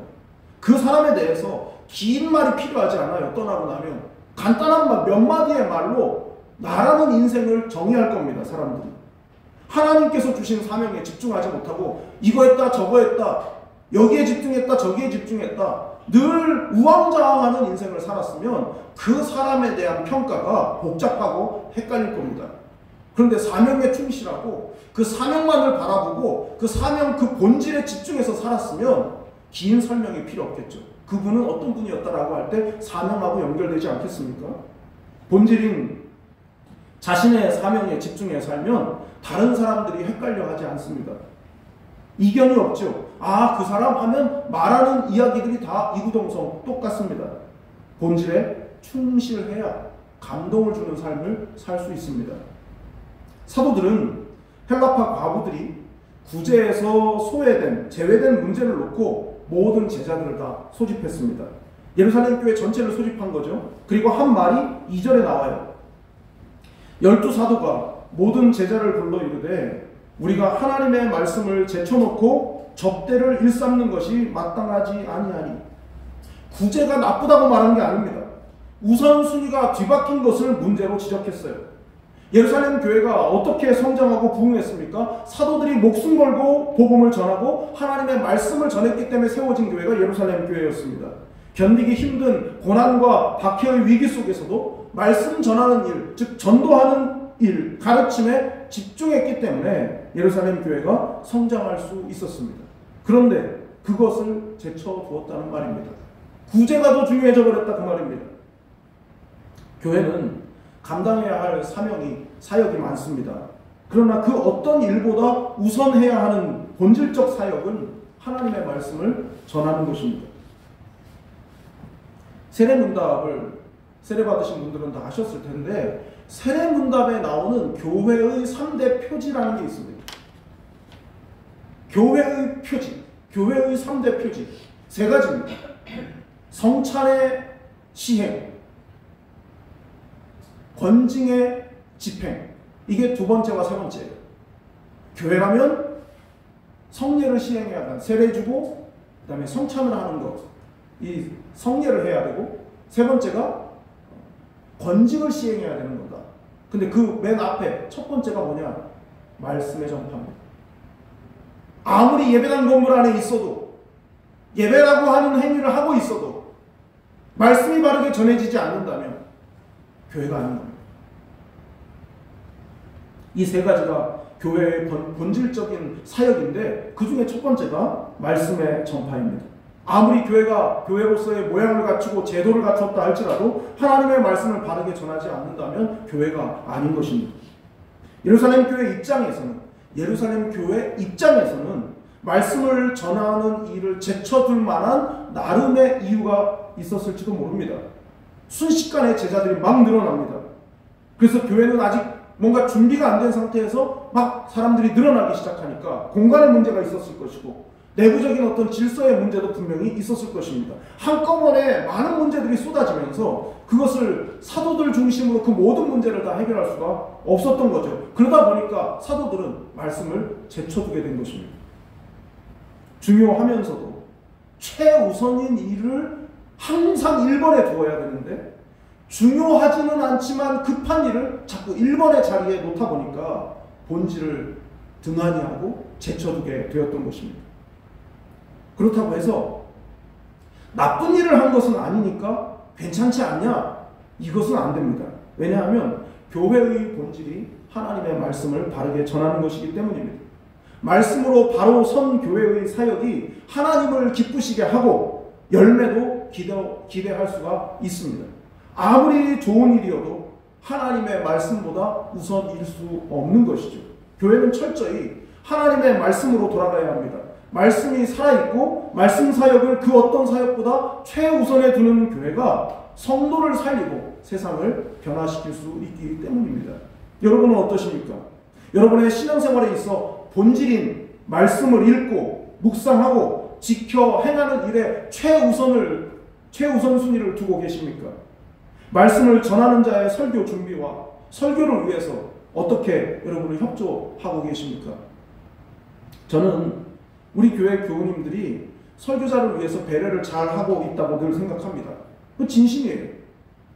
Speaker 1: 그 사람에 대해서 긴 말이 필요하지 않아요. 떠나고 나면 간단한 말 몇 마디의 말로 나라는 인생을 정의할 겁니다. 사람들이 하나님께서 주신 사명에 집중하지 못하고 이거 했다 저거 했다 여기에 집중했다 저기에 집중했다 늘 우왕좌왕하는 인생을 살았으면 그 사람에 대한 평가가 복잡하고 헷갈릴 겁니다. 그런데 사명에 충실하고 그 사명만을 바라보고 그 사명 그 본질에 집중해서 살았으면 긴 설명이 필요 없겠죠. 그분은 어떤 분이었다라고 할 때 사명하고 연결되지 않겠습니까? 본질인 자신의 사명에 집중해 살면 다른 사람들이 헷갈려 하지 않습니다. 이견이 없죠. 그 사람 하면 말하는 이야기들이 다 이구동성 똑같습니다. 본질에 충실해야 감동을 주는 삶을 살 수 있습니다. 사도들은 헬라파 과부들이 구제에서 제외된 문제를 놓고 모든 제자들을 다 소집했습니다. 예루살렘 교회 전체를 소집한 거죠. 그리고 한 말이 2절에 나와요. 12사도가 모든 제자를 불러 이르되 우리가 하나님의 말씀을 제쳐놓고 접대를 일삼는 것이 마땅하지 아니하니. 구제가 나쁘다고 말한 게 아닙니다. 우선순위가 뒤바뀐 것을 문제로 지적했어요. 예루살렘 교회가 어떻게 성장하고 부흥했습니까? 사도들이 목숨 걸고 복음을 전하고 하나님의 말씀을 전했기 때문에 세워진 교회가 예루살렘 교회였습니다. 견디기 힘든 고난과 박해의 위기 속에서도 말씀 전하는 일, 즉 전도하는 일, 가르침에 집중했기 때문에 예루살렘 교회가 성장할 수 있었습니다. 그런데 그것을 제쳐두었다는 말입니다. 구제가 더 중요해져 버렸다 그 말입니다. 교회는 감당해야 할 사역이 많습니다. 그러나 그 어떤 일보다 우선해야 하는 본질적 사역은 하나님의 말씀을 전하는 것입니다. 세례문답을 세례받으신 분들은 다 아셨을 텐데 세례문답에 나오는 교회의 3대 표지라는 게 있습니다. 교회의 표지, 교회의 3대 표지 세 가지입니다. 성찬의 시행, 권징의 집행, 이게 두 번째와 세 번째예요. 교회라면 성례를 시행해야 한다. 세례 주고 그 다음에 성찬을 하는 것, 이 성례를 해야 되고, 세 번째가 권징을 시행해야 되는 거다. 근데 그 맨 앞에 첫 번째가 뭐냐? 말씀의 전파입니다. 아무리 예배당 건물 안에 있어도, 예배라고 하는 행위를 하고 있어도 말씀이 바르게 전해지지 않는다면 교회가 아닌 겁니다. 이 세 가지가 교회의 본질적인 사역인데 그 중에 첫 번째가 말씀의 전파입니다. 아무리 교회가 교회로서의 모양을 갖추고 제도를 갖췄다 할지라도 하나님의 말씀을 바르게 전하지 않는다면 교회가 아닌 것입니다. 예루살렘 교회 입장에서는 말씀을 전하는 일을 제쳐둘 만한 나름의 이유가 있었을지도 모릅니다. 순식간에 제자들이 막 늘어납니다. 그래서 교회는 아직 뭔가 준비가 안 된 상태에서 막 사람들이 늘어나기 시작하니까 공간의 문제가 있었을 것이고 내부적인 어떤 질서의 문제도 분명히 있었을 것입니다. 한꺼번에 많은 문제들이 쏟아지면서 그것을 사도들 중심으로 그 모든 문제를 다 해결할 수가 없었던 거죠. 그러다 보니까 사도들은 말씀을 제쳐두게 된 것입니다. 중요하면서도 최우선인 일을 항상 1번에 두어야 되는데 중요하지는 않지만 급한 일을 자꾸 1번의 자리에 놓다 보니까 본질을 등한히 하고 제쳐두게 되었던 것입니다. 그렇다고 해서 나쁜 일을 한 것은 아니니까 괜찮지 않냐? 이것은 안 됩니다. 왜냐하면 교회의 본질이 하나님의 말씀을 바르게 전하는 것이기 때문입니다. 말씀으로 바로 선 교회의 사역이 하나님을 기쁘시게 하고 열매도 기대할 수가 있습니다. 아무리 좋은 일이어도 하나님의 말씀보다 우선일 수 없는 것이죠. 교회는 철저히 하나님의 말씀으로 돌아가야 합니다. 말씀이 살아있고 말씀 사역을 그 어떤 사역보다 최우선에 두는 교회가 성도를 살리고 세상을 변화시킬 수 있기 때문입니다. 여러분은 어떠십니까? 여러분의 신앙생활에 있어 본질인 말씀을 읽고 묵상하고 지켜 행하는 일에 최우선순위를 두고 계십니까? 말씀을 전하는 자의 설교 준비와 설교를 위해서 어떻게 여러분은 협조하고 계십니까? 저는 우리 교회 교우님들이 설교자를 위해서 배려를 잘 하고 있다고 늘 생각합니다. 그 진심이에요.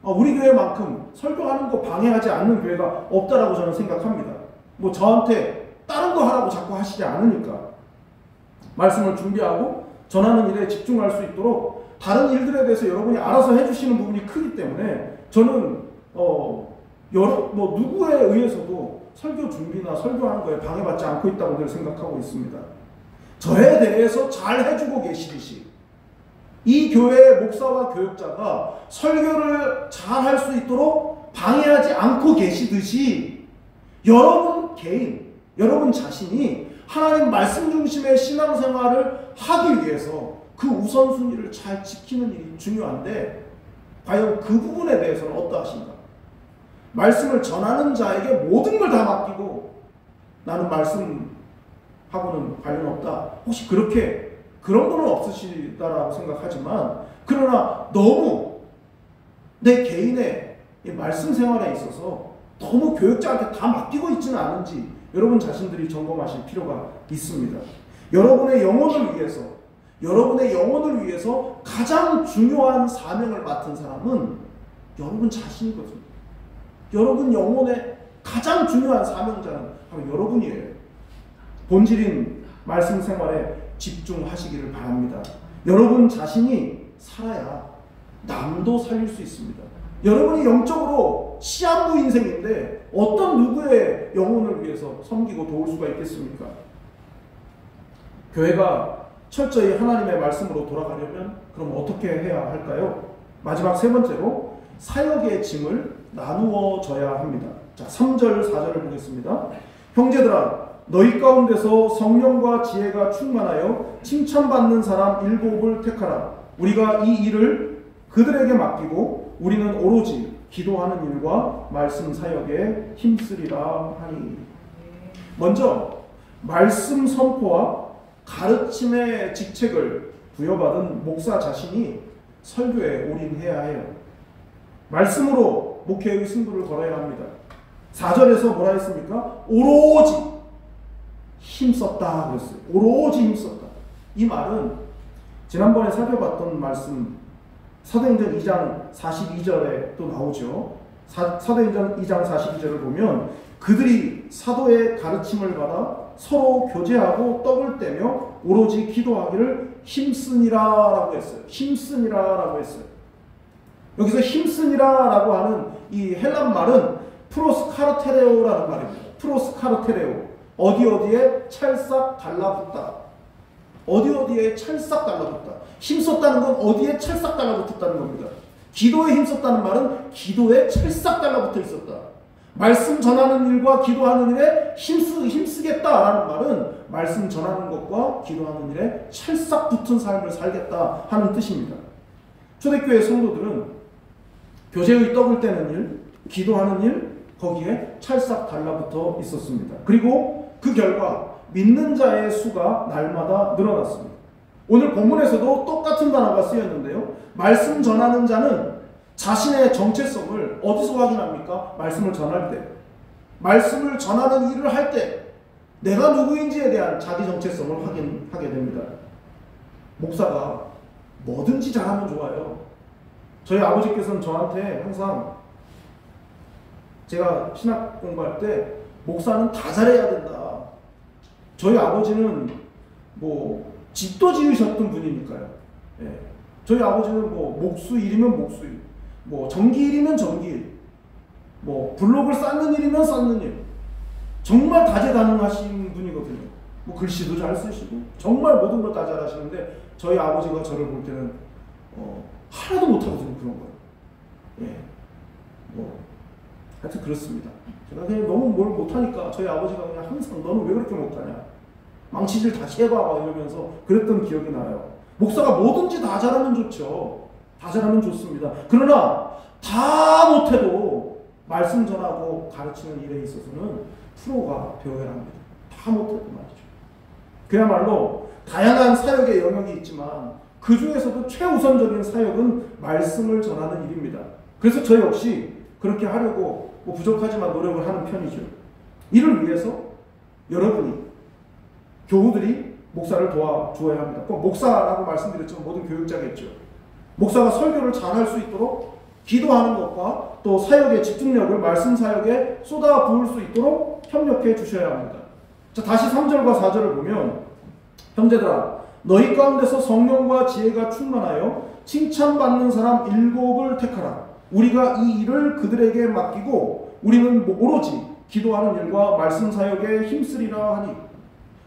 Speaker 1: 우리 교회만큼 설교하는 거 방해하지 않는 교회가 없다라고 저는 생각합니다. 뭐 저한테 다른 거 하라고 자꾸 하시지 않으니까 말씀을 준비하고 전하는 일에 집중할 수 있도록 다른 일들에 대해서 여러분이 알아서 해주시는 부분이 크기 때문에 저는 누구에 의해서도 설교 준비나 설교하는 거에 방해받지 않고 있다고 늘 생각하고 있습니다. 저에 대해서 잘 해주고 계시듯이 이 교회의 목사와 교역자가 설교를 잘 할 수 있도록 방해하지 않고 계시듯이 여러분 개인, 여러분 자신이 하나님 말씀 중심의 신앙생활을 하기 위해서 그 우선순위를 잘 지키는 일이 중요한데 과연 그 부분에 대해서는 어떠하신가? 말씀을 전하는 자에게 모든 걸 다 맡기고 나는 말씀하고는 관련 없다. 혹시 그런 분은 없으시다라고 생각하지만 그러나 너무 내 개인의 말씀 생활에 있어서 너무 교역자한테 다 맡기고 있지는 않은지 여러분 자신들이 점검하실 필요가 있습니다. 여러분의 영혼을 위해서 가장 중요한 사명을 맡은 사람은 여러분 자신이거든요. 여러분 영혼의 가장 중요한 사명자는 바로 여러분이에요. 본질인 말씀 생활에 집중하시기를 바랍니다. 여러분 자신이 살아야 남도 살릴 수 있습니다. 여러분이 영적으로 시한부 인생인데 어떤 누구의 영혼을 위해서 섬기고 도울 수가 있겠습니까? 교회가 철저히 하나님의 말씀으로 돌아가려면 그럼 어떻게 해야 할까요? 마지막 세 번째로 사역의 짐을 나누어 져야 합니다. 자, 3절 4절을 보겠습니다. 형제들아 너희 가운데서 성령과 지혜가 충만하여 칭찬받는 사람 7을 택하라. 우리가 이 일을 그들에게 맡기고 우리는 오로지 기도하는 일과 말씀 사역에 힘쓰리라 하니. 먼저 말씀 선포와 가르침의 직책을 부여받은 목사 자신이 설교에 올인해야 해요. 말씀으로 목회의 승부를 걸어야 합니다. 4절에서 뭐라 했습니까? 오로지 힘썼다 그랬어요. 오로지 힘썼다. 이 말은 지난번에 살펴봤던 말씀 사도행전 2장 42절에 또 나오죠. 사도행전 2장 42절을 보면 그들이 사도의 가르침을 받아 서로 교제하고 떡을 떼며 오로지 기도하기를 힘쓰니라라고 했어요. 힘쓰니라라고 했어요. 여기서 힘쓰니라라고 하는 이 헬란 말은 프로스카르테레오라는 말입니다. 프로스카르테레오. 어디에 찰싹 달라붙다. 어디에 찰싹 달라붙다. 힘썼다는 건 어디에 찰싹 달라붙었다는 겁니다. 기도에 힘썼다는 말은 기도에 찰싹 달라붙어 있었다. 말씀 전하는 일과 기도하는 일에 힘쓰겠다라는 말은 말씀 전하는 것과 기도하는 일에 찰싹 붙은 삶을 살겠다 하는 뜻입니다. 초대교회 성도들은 교제의 떡을 떼는 일, 기도하는 일, 거기에 찰싹 달라붙어 있었습니다. 그리고 그 결과 믿는 자의 수가 날마다 늘어났습니다. 오늘 본문에서도 똑같은 단어가 쓰였는데요. 말씀 전하는 자는 자신의 정체성을 어디서 확인합니까? 말씀을 전할 때. 말씀을 전하는 일을 할 때 내가 누구인지에 대한 자기 정체성을 확인하게 됩니다. 목사가 뭐든지 잘하면 좋아요. 저희 아버지께서는 저한테 항상 제가 신학 공부할 때 목사는 다 잘해야 된다. 저희 아버지는 뭐 집도 지으셨던 분이니까요. 예. 저희 아버지는 뭐 목수일이면 목수일, 뭐 전기일이면 전기일, 뭐 블록을 쌓는 일이면 쌓는 일, 정말 다재다능하신 분이거든요. 뭐 글씨도 잘 쓰시고 정말 모든 걸 다 잘하시는데 저희 아버지가 저를 볼 때는 하나도 못하거든요. 그런 거예요. 예. 뭐 하여튼 그렇습니다. 제가 그냥 너무 뭘 못하니까 저희 아버지가 그냥 항상 너는 왜 그렇게 못하냐, 망치질 다시 해봐 이러면서 그랬던 기억이 나요. 목사가 뭐든지 다 잘하면 좋죠. 다 잘하면 좋습니다. 그러나 다 못해도 말씀 전하고 가르치는 일에 있어서는 프로가 되어야 합니다. 다 못해도 말이죠. 그야말로 다양한 사역의 영역이 있지만 그 중에서도 최우선적인 사역은 말씀을 전하는 일입니다. 그래서 저 역시 그렇게 하려고 뭐 부족하지만 노력을 하는 편이죠. 이를 위해서 여러분이, 교우들이 목사를 도와주어야 합니다. 꼭 목사라고 말씀드렸지만 모든 교육자겠죠. 목사가 설교를 잘할 수 있도록 기도하는 것과 또 사역의 집중력을 말씀 사역에 쏟아 부을 수 있도록 협력해 주셔야 합니다. 자, 다시 3절과 4절을 보면 형제들아 너희 가운데서 성령과 지혜가 충만하여 칭찬받는 사람 7을 택하라. 우리가 이 일을 그들에게 맡기고 우리는 오로지 기도하는 일과 말씀 사역에 힘쓰리라 하니.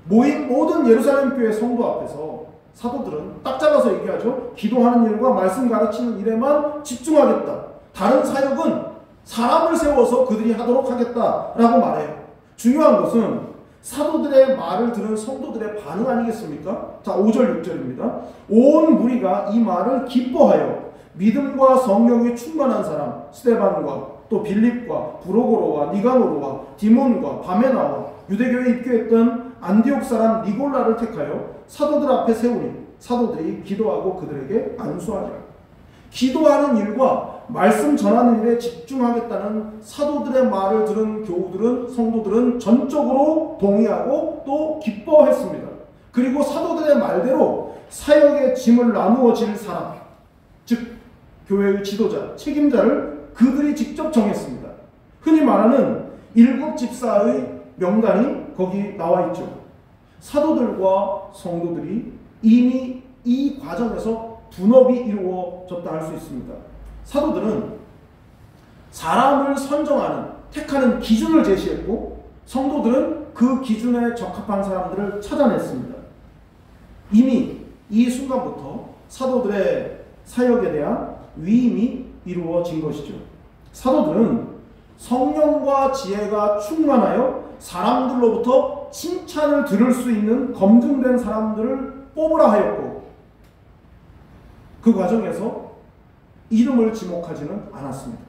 Speaker 1: 모인 모든 예루살렘 교회 성도 앞에서 사도들은 딱 잡아서 얘기하죠. 기도하는 일과 말씀 가르치는 일에만 집중하겠다. 다른 사역은 사람을 세워서 그들이 하도록 하겠다라고 말해요. 중요한 것은 사도들의 말을 들은 성도들의 반응 아니겠습니까? 자, 5절 6절입니다. 온 무리가 이 말을 기뻐하여 믿음과 성령이 충만한 사람 스데반과 또 빌립과 브로고로와 니가노로와 디몬과 바메나와 유대교에 입교했던 안디옥 사람 니골라를 택하여 사도들 앞에 세우니 사도들이 기도하고 그들에게 안수하리라. 기도하는 일과 말씀 전하는 일에 집중하겠다는 사도들의 말을 들은 교우들은, 성도들은 전적으로 동의하고 또 기뻐했습니다. 그리고 사도들의 말대로 사역의 짐을 나누어 질 사람, 즉 교회의 지도자, 책임자를 그들이 직접 정했습니다. 흔히 말하는 7 집사의 명단이 거기 나와 있죠. 사도들과 성도들이 이미 이 과정에서 분업이 이루어졌다 할 수 있습니다. 사도들은 사람을 선정하는, 택하는 기준을 제시했고 성도들은 그 기준에 적합한 사람들을 찾아냈습니다. 이미 이 순간부터 사도들의 사역에 대한 위임이 이루어진 것이죠. 사도들은 성령과 지혜가 충만하여 사람들로부터 칭찬을 들을 수 있는 검증된 사람들을 뽑으라 하였고, 그 과정에서 이름을 지목하지는 않았습니다.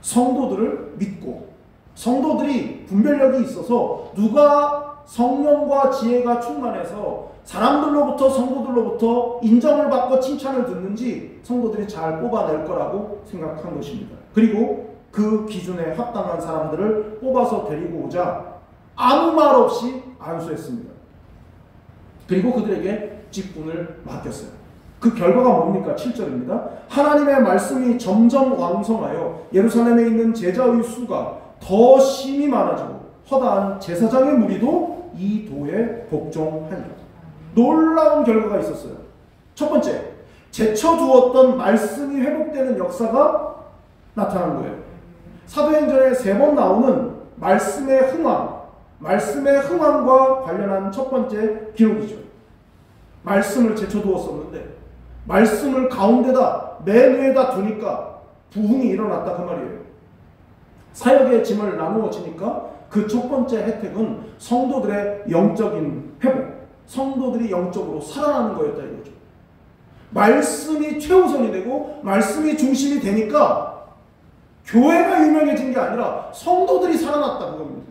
Speaker 1: 성도들을 믿고, 성도들이 분별력이 있어서 누가 성령과 지혜가 충만해서 사람들로부터, 성도들로부터 인정을 받고 칭찬을 듣는지 성도들이 잘 뽑아낼 거라고 생각한 것입니다. 그리고 그 기준에 합당한 사람들을 뽑아서 데리고 오자 아무 말 없이 안수했습니다. 그리고 그들에게 직분을 맡겼어요. 그 결과가 뭡니까? 7절입니다. 하나님의 말씀이 점점 왕성하여 예루살렘에 있는 제자의 수가 더 심히 많아지고 허다한 제사장의 무리도 이 도에 복종하니라. 놀라운 결과가 있었어요. 첫 번째, 제쳐두었던 말씀이 회복되는 역사가 나타난 거예요. 사도행전에 3번 나오는 말씀의 흥왕, 말씀의 흥왕과 관련한 첫 번째 기록이죠. 말씀을 제쳐두었었는데 말씀을 가운데다, 맨 위에다 두니까 부흥이 일어났다 그 말이에요. 사역의 짐을 나누어지니까 그 첫 번째 혜택은 성도들의 영적인 회복, 성도들이 영적으로 살아나는 거였다 이거죠. 말씀이 최우선이 되고 말씀이 중심이 되니까 교회가 유명해진 게 아니라 성도들이 살아났다 그겁니다.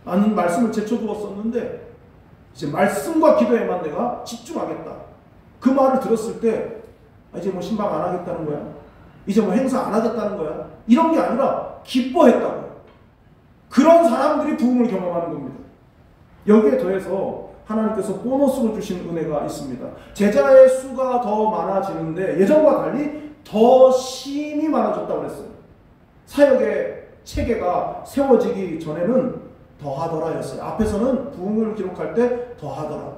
Speaker 1: 나는 말씀을 제쳐두었었는데 이제 말씀과 기도에만 내가 집중하겠다. 그 말을 들었을 때 이제 뭐 신방 안 하겠다는 거야, 이제 뭐 행사 안 하겠다는 거야, 이런 게 아니라 기뻐했다고요. 그런 사람들이 부흥을 경험하는 겁니다. 여기에 더해서 하나님께서 보너스로 주신 은혜가 있습니다. 제자의 수가 더 많아지는데 예전과 달리 더 심히 많아졌다고 그랬어요. 사역의 체계가 세워지기 전에는 더하더라였어요. 앞에서는 부흥을 기록할 때 더하더라,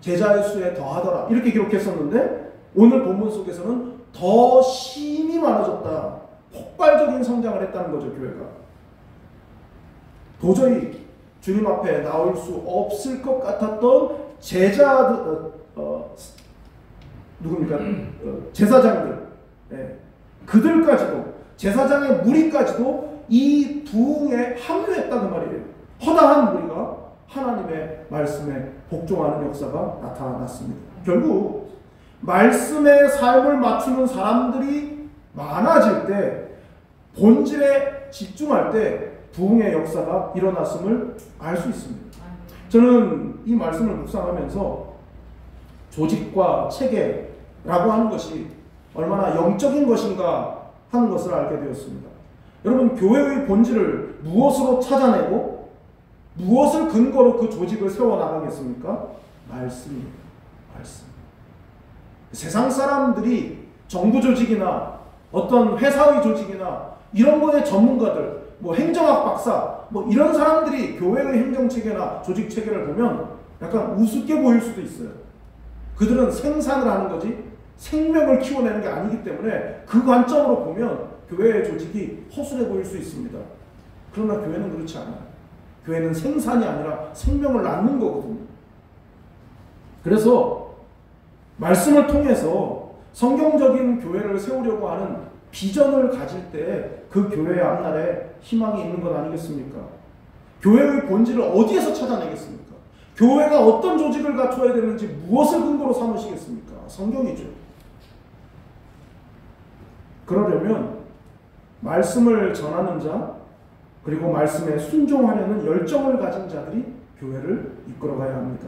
Speaker 1: 제자의 수에 더하더라 이렇게 기록했었는데 오늘 본문 속에서는 더 심히 많아졌다, 폭발적인 성장을 했다는 거죠. 교회가 도저히 주님 앞에 나올 수 없을 것 같았던 제자들, 누굽니까? 제사장들, 그들까지도, 제사장의 무리까지도 이 부흥에 합류했다 그 말이에요. 허다한 무리가 하나님의 말씀에 복종하는 역사가 나타났습니다. 결국 말씀의 삶을 맞추는 사람들이 많아질 때, 본질에 집중할 때 부흥의 역사가 일어났음을 알 수 있습니다. 저는 이 말씀을 묵상하면서 조직과 체계라고 하는 것이 얼마나 영적인 것인가 하는 것을 알게 되었습니다. 여러분, 교회의 본질을 무엇으로 찾아내고 무엇을 근거로 그 조직을 세워나가겠습니까? 말씀입니다. 말씀. 세상 사람들이 정부 조직이나 어떤 회사의 조직이나 이런 거에 전문가들, 뭐 행정학 박사, 뭐 이런 사람들이 교회의 행정체계나 조직체계를 보면 약간 우습게 보일 수도 있어요. 그들은 생산을 하는 거지 생명을 키워내는 게 아니기 때문에 그 관점으로 보면 교회의 조직이 허술해 보일 수 있습니다. 그러나 교회는 그렇지 않아요. 교회는 생산이 아니라 생명을 낳는 거거든요. 그래서 말씀을 통해서 성경적인 교회를 세우려고 하는 비전을 가질 때 그 교회의 앞날에 희망이 있는 것 아니겠습니까? 교회의 본질을 어디에서 찾아내겠습니까? 교회가 어떤 조직을 갖춰야 되는지 무엇을 근거로 삼으시겠습니까? 성경이죠. 그러려면 말씀을 전하는 자, 그리고 말씀에 순종하려는 열정을 가진 자들이 교회를 이끌어가야 합니다.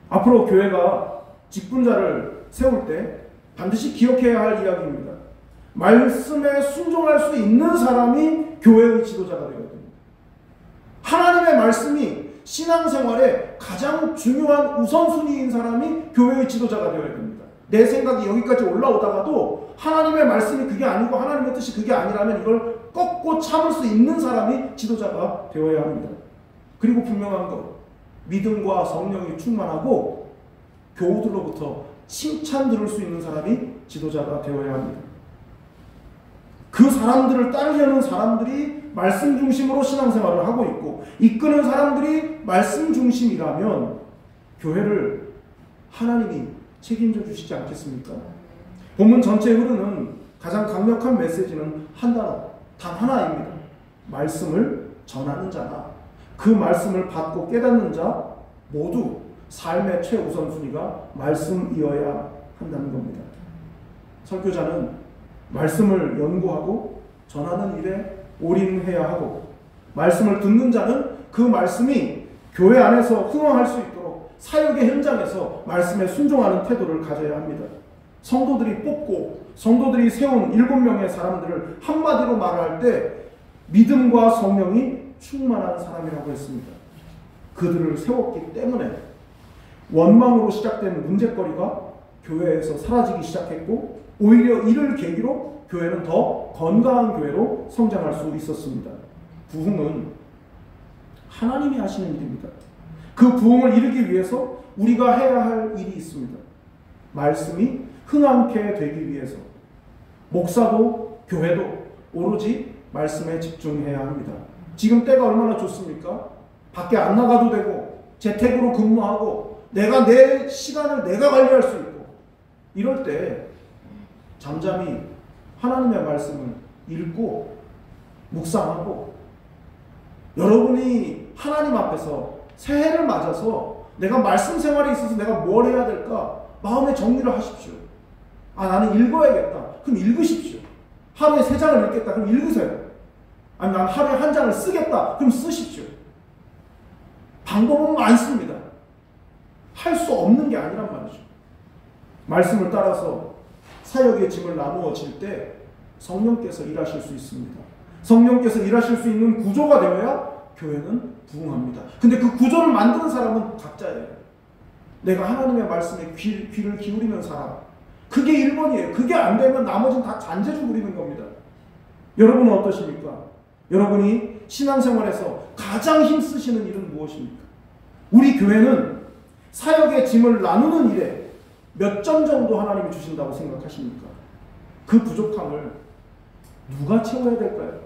Speaker 1: 앞으로 교회가 직분자를 세울 때 반드시 기억해야 할 이야기입니다. 말씀에 순종할 수 있는 사람이 교회의 지도자가 되어야 됩니다. 하나님의 말씀이 신앙생활에 가장 중요한 우선순위인 사람이 교회의 지도자가 되어야 됩니다. 내 생각이 여기까지 올라오다가도 하나님의 말씀이 그게 아니고 하나님의 뜻이 그게 아니라면 이걸 꺾고 참을 수 있는 사람이 지도자가 되어야 합니다. 그리고 분명한 것, 믿음과 성령이 충만하고 교우들로부터 칭찬 들을 수 있는 사람이 지도자가 되어야 합니다. 그 사람들을 따르려는 사람들이 말씀 중심으로 신앙생활을 하고 있고 이끄는 사람들이 말씀 중심이라면 교회를 하나님이 책임져 주시지 않겠습니까? 본문 전체의 흐름은 가장 강력한 메시지는 한 단어, 단 하나입니다. 말씀을 전하는 자나 그 말씀을 받고 깨닫는 자 모두 삶의 최우선순위가 말씀이어야 한다는 겁니다. 설교자는 말씀을 연구하고 전하는 일에 올인해야 하고, 말씀을 듣는 자는 그 말씀이 교회 안에서 흥황할 수 있도록 사역의 현장에서 말씀에 순종하는 태도를 가져야 합니다. 성도들이 뽑고 성도들이 세운 7명의 사람들을 한마디로 말할 때 믿음과 성령이 충만한 사람이라고 했습니다. 그들을 세웠기 때문에 원망으로 시작된 문제거리가 교회에서 사라지기 시작했고, 오히려 이를 계기로 교회는 더 건강한 교회로 성장할 수 있었습니다. 부흥은 하나님이 하시는 일입니다. 그 부흥을 이루기 위해서 우리가 해야 할 일이 있습니다. 말씀이 흥황케 되기 위해서 목사도 교회도 오로지 말씀에 집중해야 합니다. 지금 때가 얼마나 좋습니까? 밖에 안 나가도 되고 재택으로 근무하고 내가 내 시간을 내가 관리할 수 있고, 이럴 때 잠잠히 하나님의 말씀을 읽고 묵상하고, 여러분이 하나님 앞에서 새해를 맞아서 내가 말씀 생활에 있어서 내가 뭘 해야 될까 마음의 정리를 하십시오. 나는 읽어야겠다. 그럼 읽으십시오. 하루에 3장을 읽겠다. 그럼 읽으세요. 난 하루에 1장을 쓰겠다. 그럼 쓰십시오. 방법은 많습니다. 할 수 없는 게 아니란 말이죠. 말씀을 따라서 사역의 짐을 나누어질 때 성령께서 일하실 수 있습니다. 성령께서 일하실 수 있는 구조가 되어야 교회는 부흥합니다. 근데 그 구조를 만드는 사람은 각자예요. 내가 하나님의 말씀에 귀를 기울이는 사람, 그게 1번이에요. 그게 안 되면 나머지는 다 잔재주 부리는 겁니다. 여러분은 어떠십니까? 여러분이 신앙생활에서 가장 힘쓰시는 일은 무엇입니까? 우리 교회는 사역의 짐을 나누는 일에 몇 점 정도 하나님이 주신다고 생각하십니까? 그 부족함을 누가 채워야 될까요?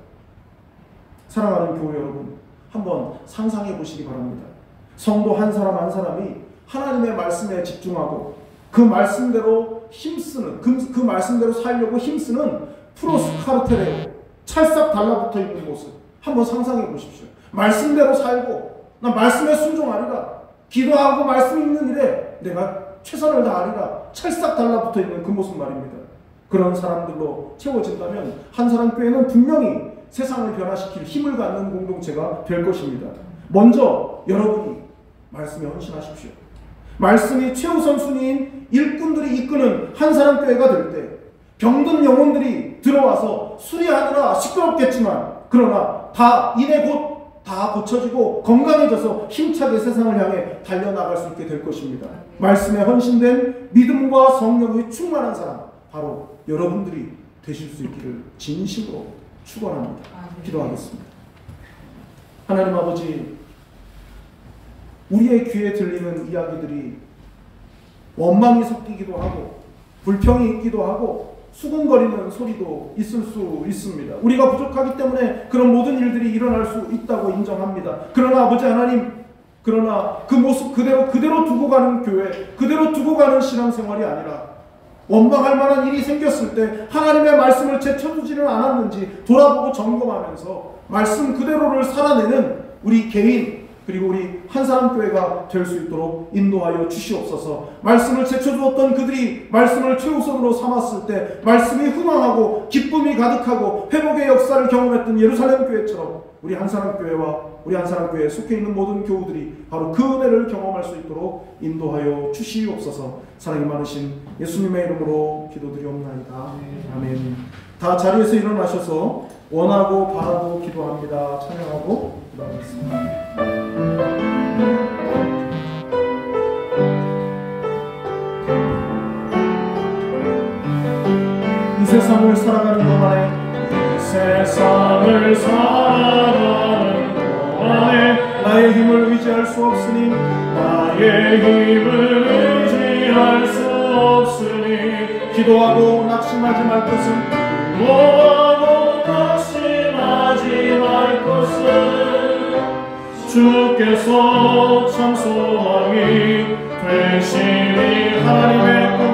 Speaker 1: 사랑하는 교회 여러분, 한번 상상해 보시기 바랍니다. 성도 한 사람 한 사람이 하나님의 말씀에 집중하고 그 말씀대로 힘쓰는, 그 말씀대로 살려고 힘쓰는 프로스카르테레오, 찰싹 달라붙어 있는 모습 한번 상상해 보십시오. 말씀대로 살고 나 말씀에 순종하리라, 기도하고 말씀 읽는 일에 내가 최선을 다하리라, 찰싹 달라붙어 있는 그 모습 말입니다. 그런 사람들로 채워진다면 한 사람 교회는 분명히 세상을 변화시킬 힘을 갖는 공동체가 될 것입니다. 먼저 여러분이 말씀에 헌신하십시오. 말씀이 최우선 순위인 일꾼들이 이끄는 한 사람 교회가 될 때 병든 영혼들이 들어와서 수리하느라 시끄럽겠지만, 그러나 다 이내 곧 다 고쳐지고 건강해져서 힘차게 세상을 향해 달려나갈 수 있게 될 것입니다. 말씀에 헌신된 믿음과 성령이 충만한 사람, 바로 여러분들이 되실 수 있기를 진심으로 축원합니다. 기도하겠습니다. 하나님 아버지, 우리의 귀에 들리는 이야기들이 원망이 섞이기도 하고 불평이 있기도 하고 수군거리는 소리도 있을 수 있습니다. 우리가 부족하기 때문에 그런 모든 일들이 일어날 수 있다고 인정합니다. 그러나 아버지 하나님, 그러나 그 모습 그대로 두고 가는 교회, 그대로 두고 가는 신앙생활이 아니라 원망할 만한 일이 생겼을 때 하나님의 말씀을 제쳐두지는 않았는지 돌아보고 점검하면서 말씀 그대로를 살아내는 우리 개인, 그리고 우리 한 사람 교회가 될 수 있도록 인도하여 주시옵소서. 말씀을 제쳐두었던 그들이 말씀을 최우선으로 삼았을 때 말씀이 흥황하고 기쁨이 가득하고 회복의 역사를 경험했던 예루살렘 교회처럼 우리 한 사람 교회와 우리 한 사람 교회에 속해 있는 모든 교우들이 바로 그 은혜를 경험할 수 있도록 인도하여 주시옵소서. 사랑이 많으신 예수님의 이름으로 기도드리옵나이다. 아멘. 다 자리에서 일어나셔서 원하고 바라고 기도합니다. 찬양하고 기도하겠습니다. 이 세상을 살아가는 동안에,
Speaker 2: 이 세상을 살아가는 동안에
Speaker 1: 나의 힘을 의지할 수 없으니
Speaker 2: 나의 힘을 의지할 수 없으니
Speaker 1: 기도하고 낙심하지 말 것은
Speaker 2: 기도하고 낙심하지 말 것은 주께서 참 소망이 되시니 하나님의 꿈이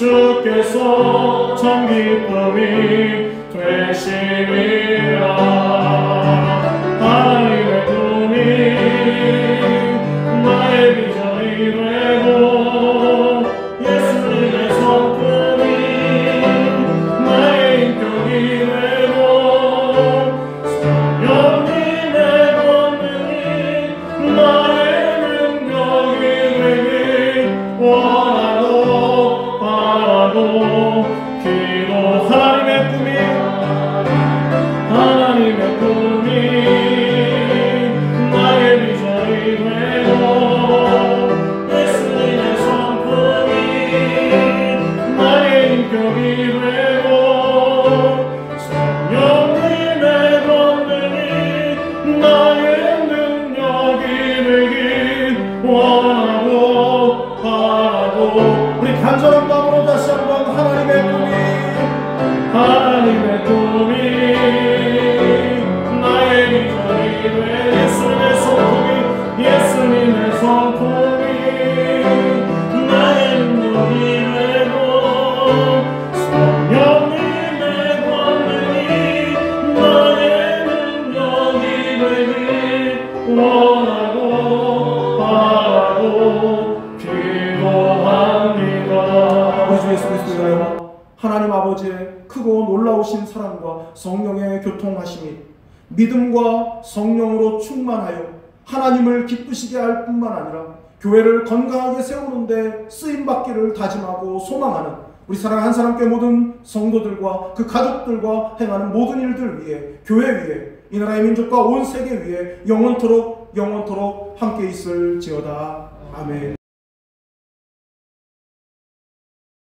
Speaker 2: 주께서 참 기쁨이 되시리라. 하나님의 꿈이 나의 비전이 되고 예수님의 성품이 나의 인격이 되고 성령님의 권능이 나의 능력이 되길 원하고 바라고 기도. 하나님의 꿈이 나의 비전이 되고 예수님의 성품이 나의 인격이 되고 성령님의 권능이 나의 능력이 되길 원하고 바라고.
Speaker 1: 우리 간절한 마음으로 다시 한번 하나님의 꿈이
Speaker 2: 나의 비전이 되 예수님의 성품이 나의 능력이 되고 성령님의 권능이 나의 능력이 되길 원하고 바라고 기도합니다.
Speaker 1: 우리 주 예수 그리스도여, 하나님 아버지의 크고 놀라우신 사랑과 성령의 교통하심이 믿음과 성령으로 충만하여 하나님을 기쁘시게 할 뿐만 아니라 교회를 건강하게 세우는 데 쓰임받기를 다짐하고 소망하는 우리 사랑하는 한사람교회 모든 성도들과 그 가족들과 행하는 모든 일들 위해, 교회 위에, 이 나라의 민족과 온 세계 위에 영원토록 함께 있을지어다. 아멘.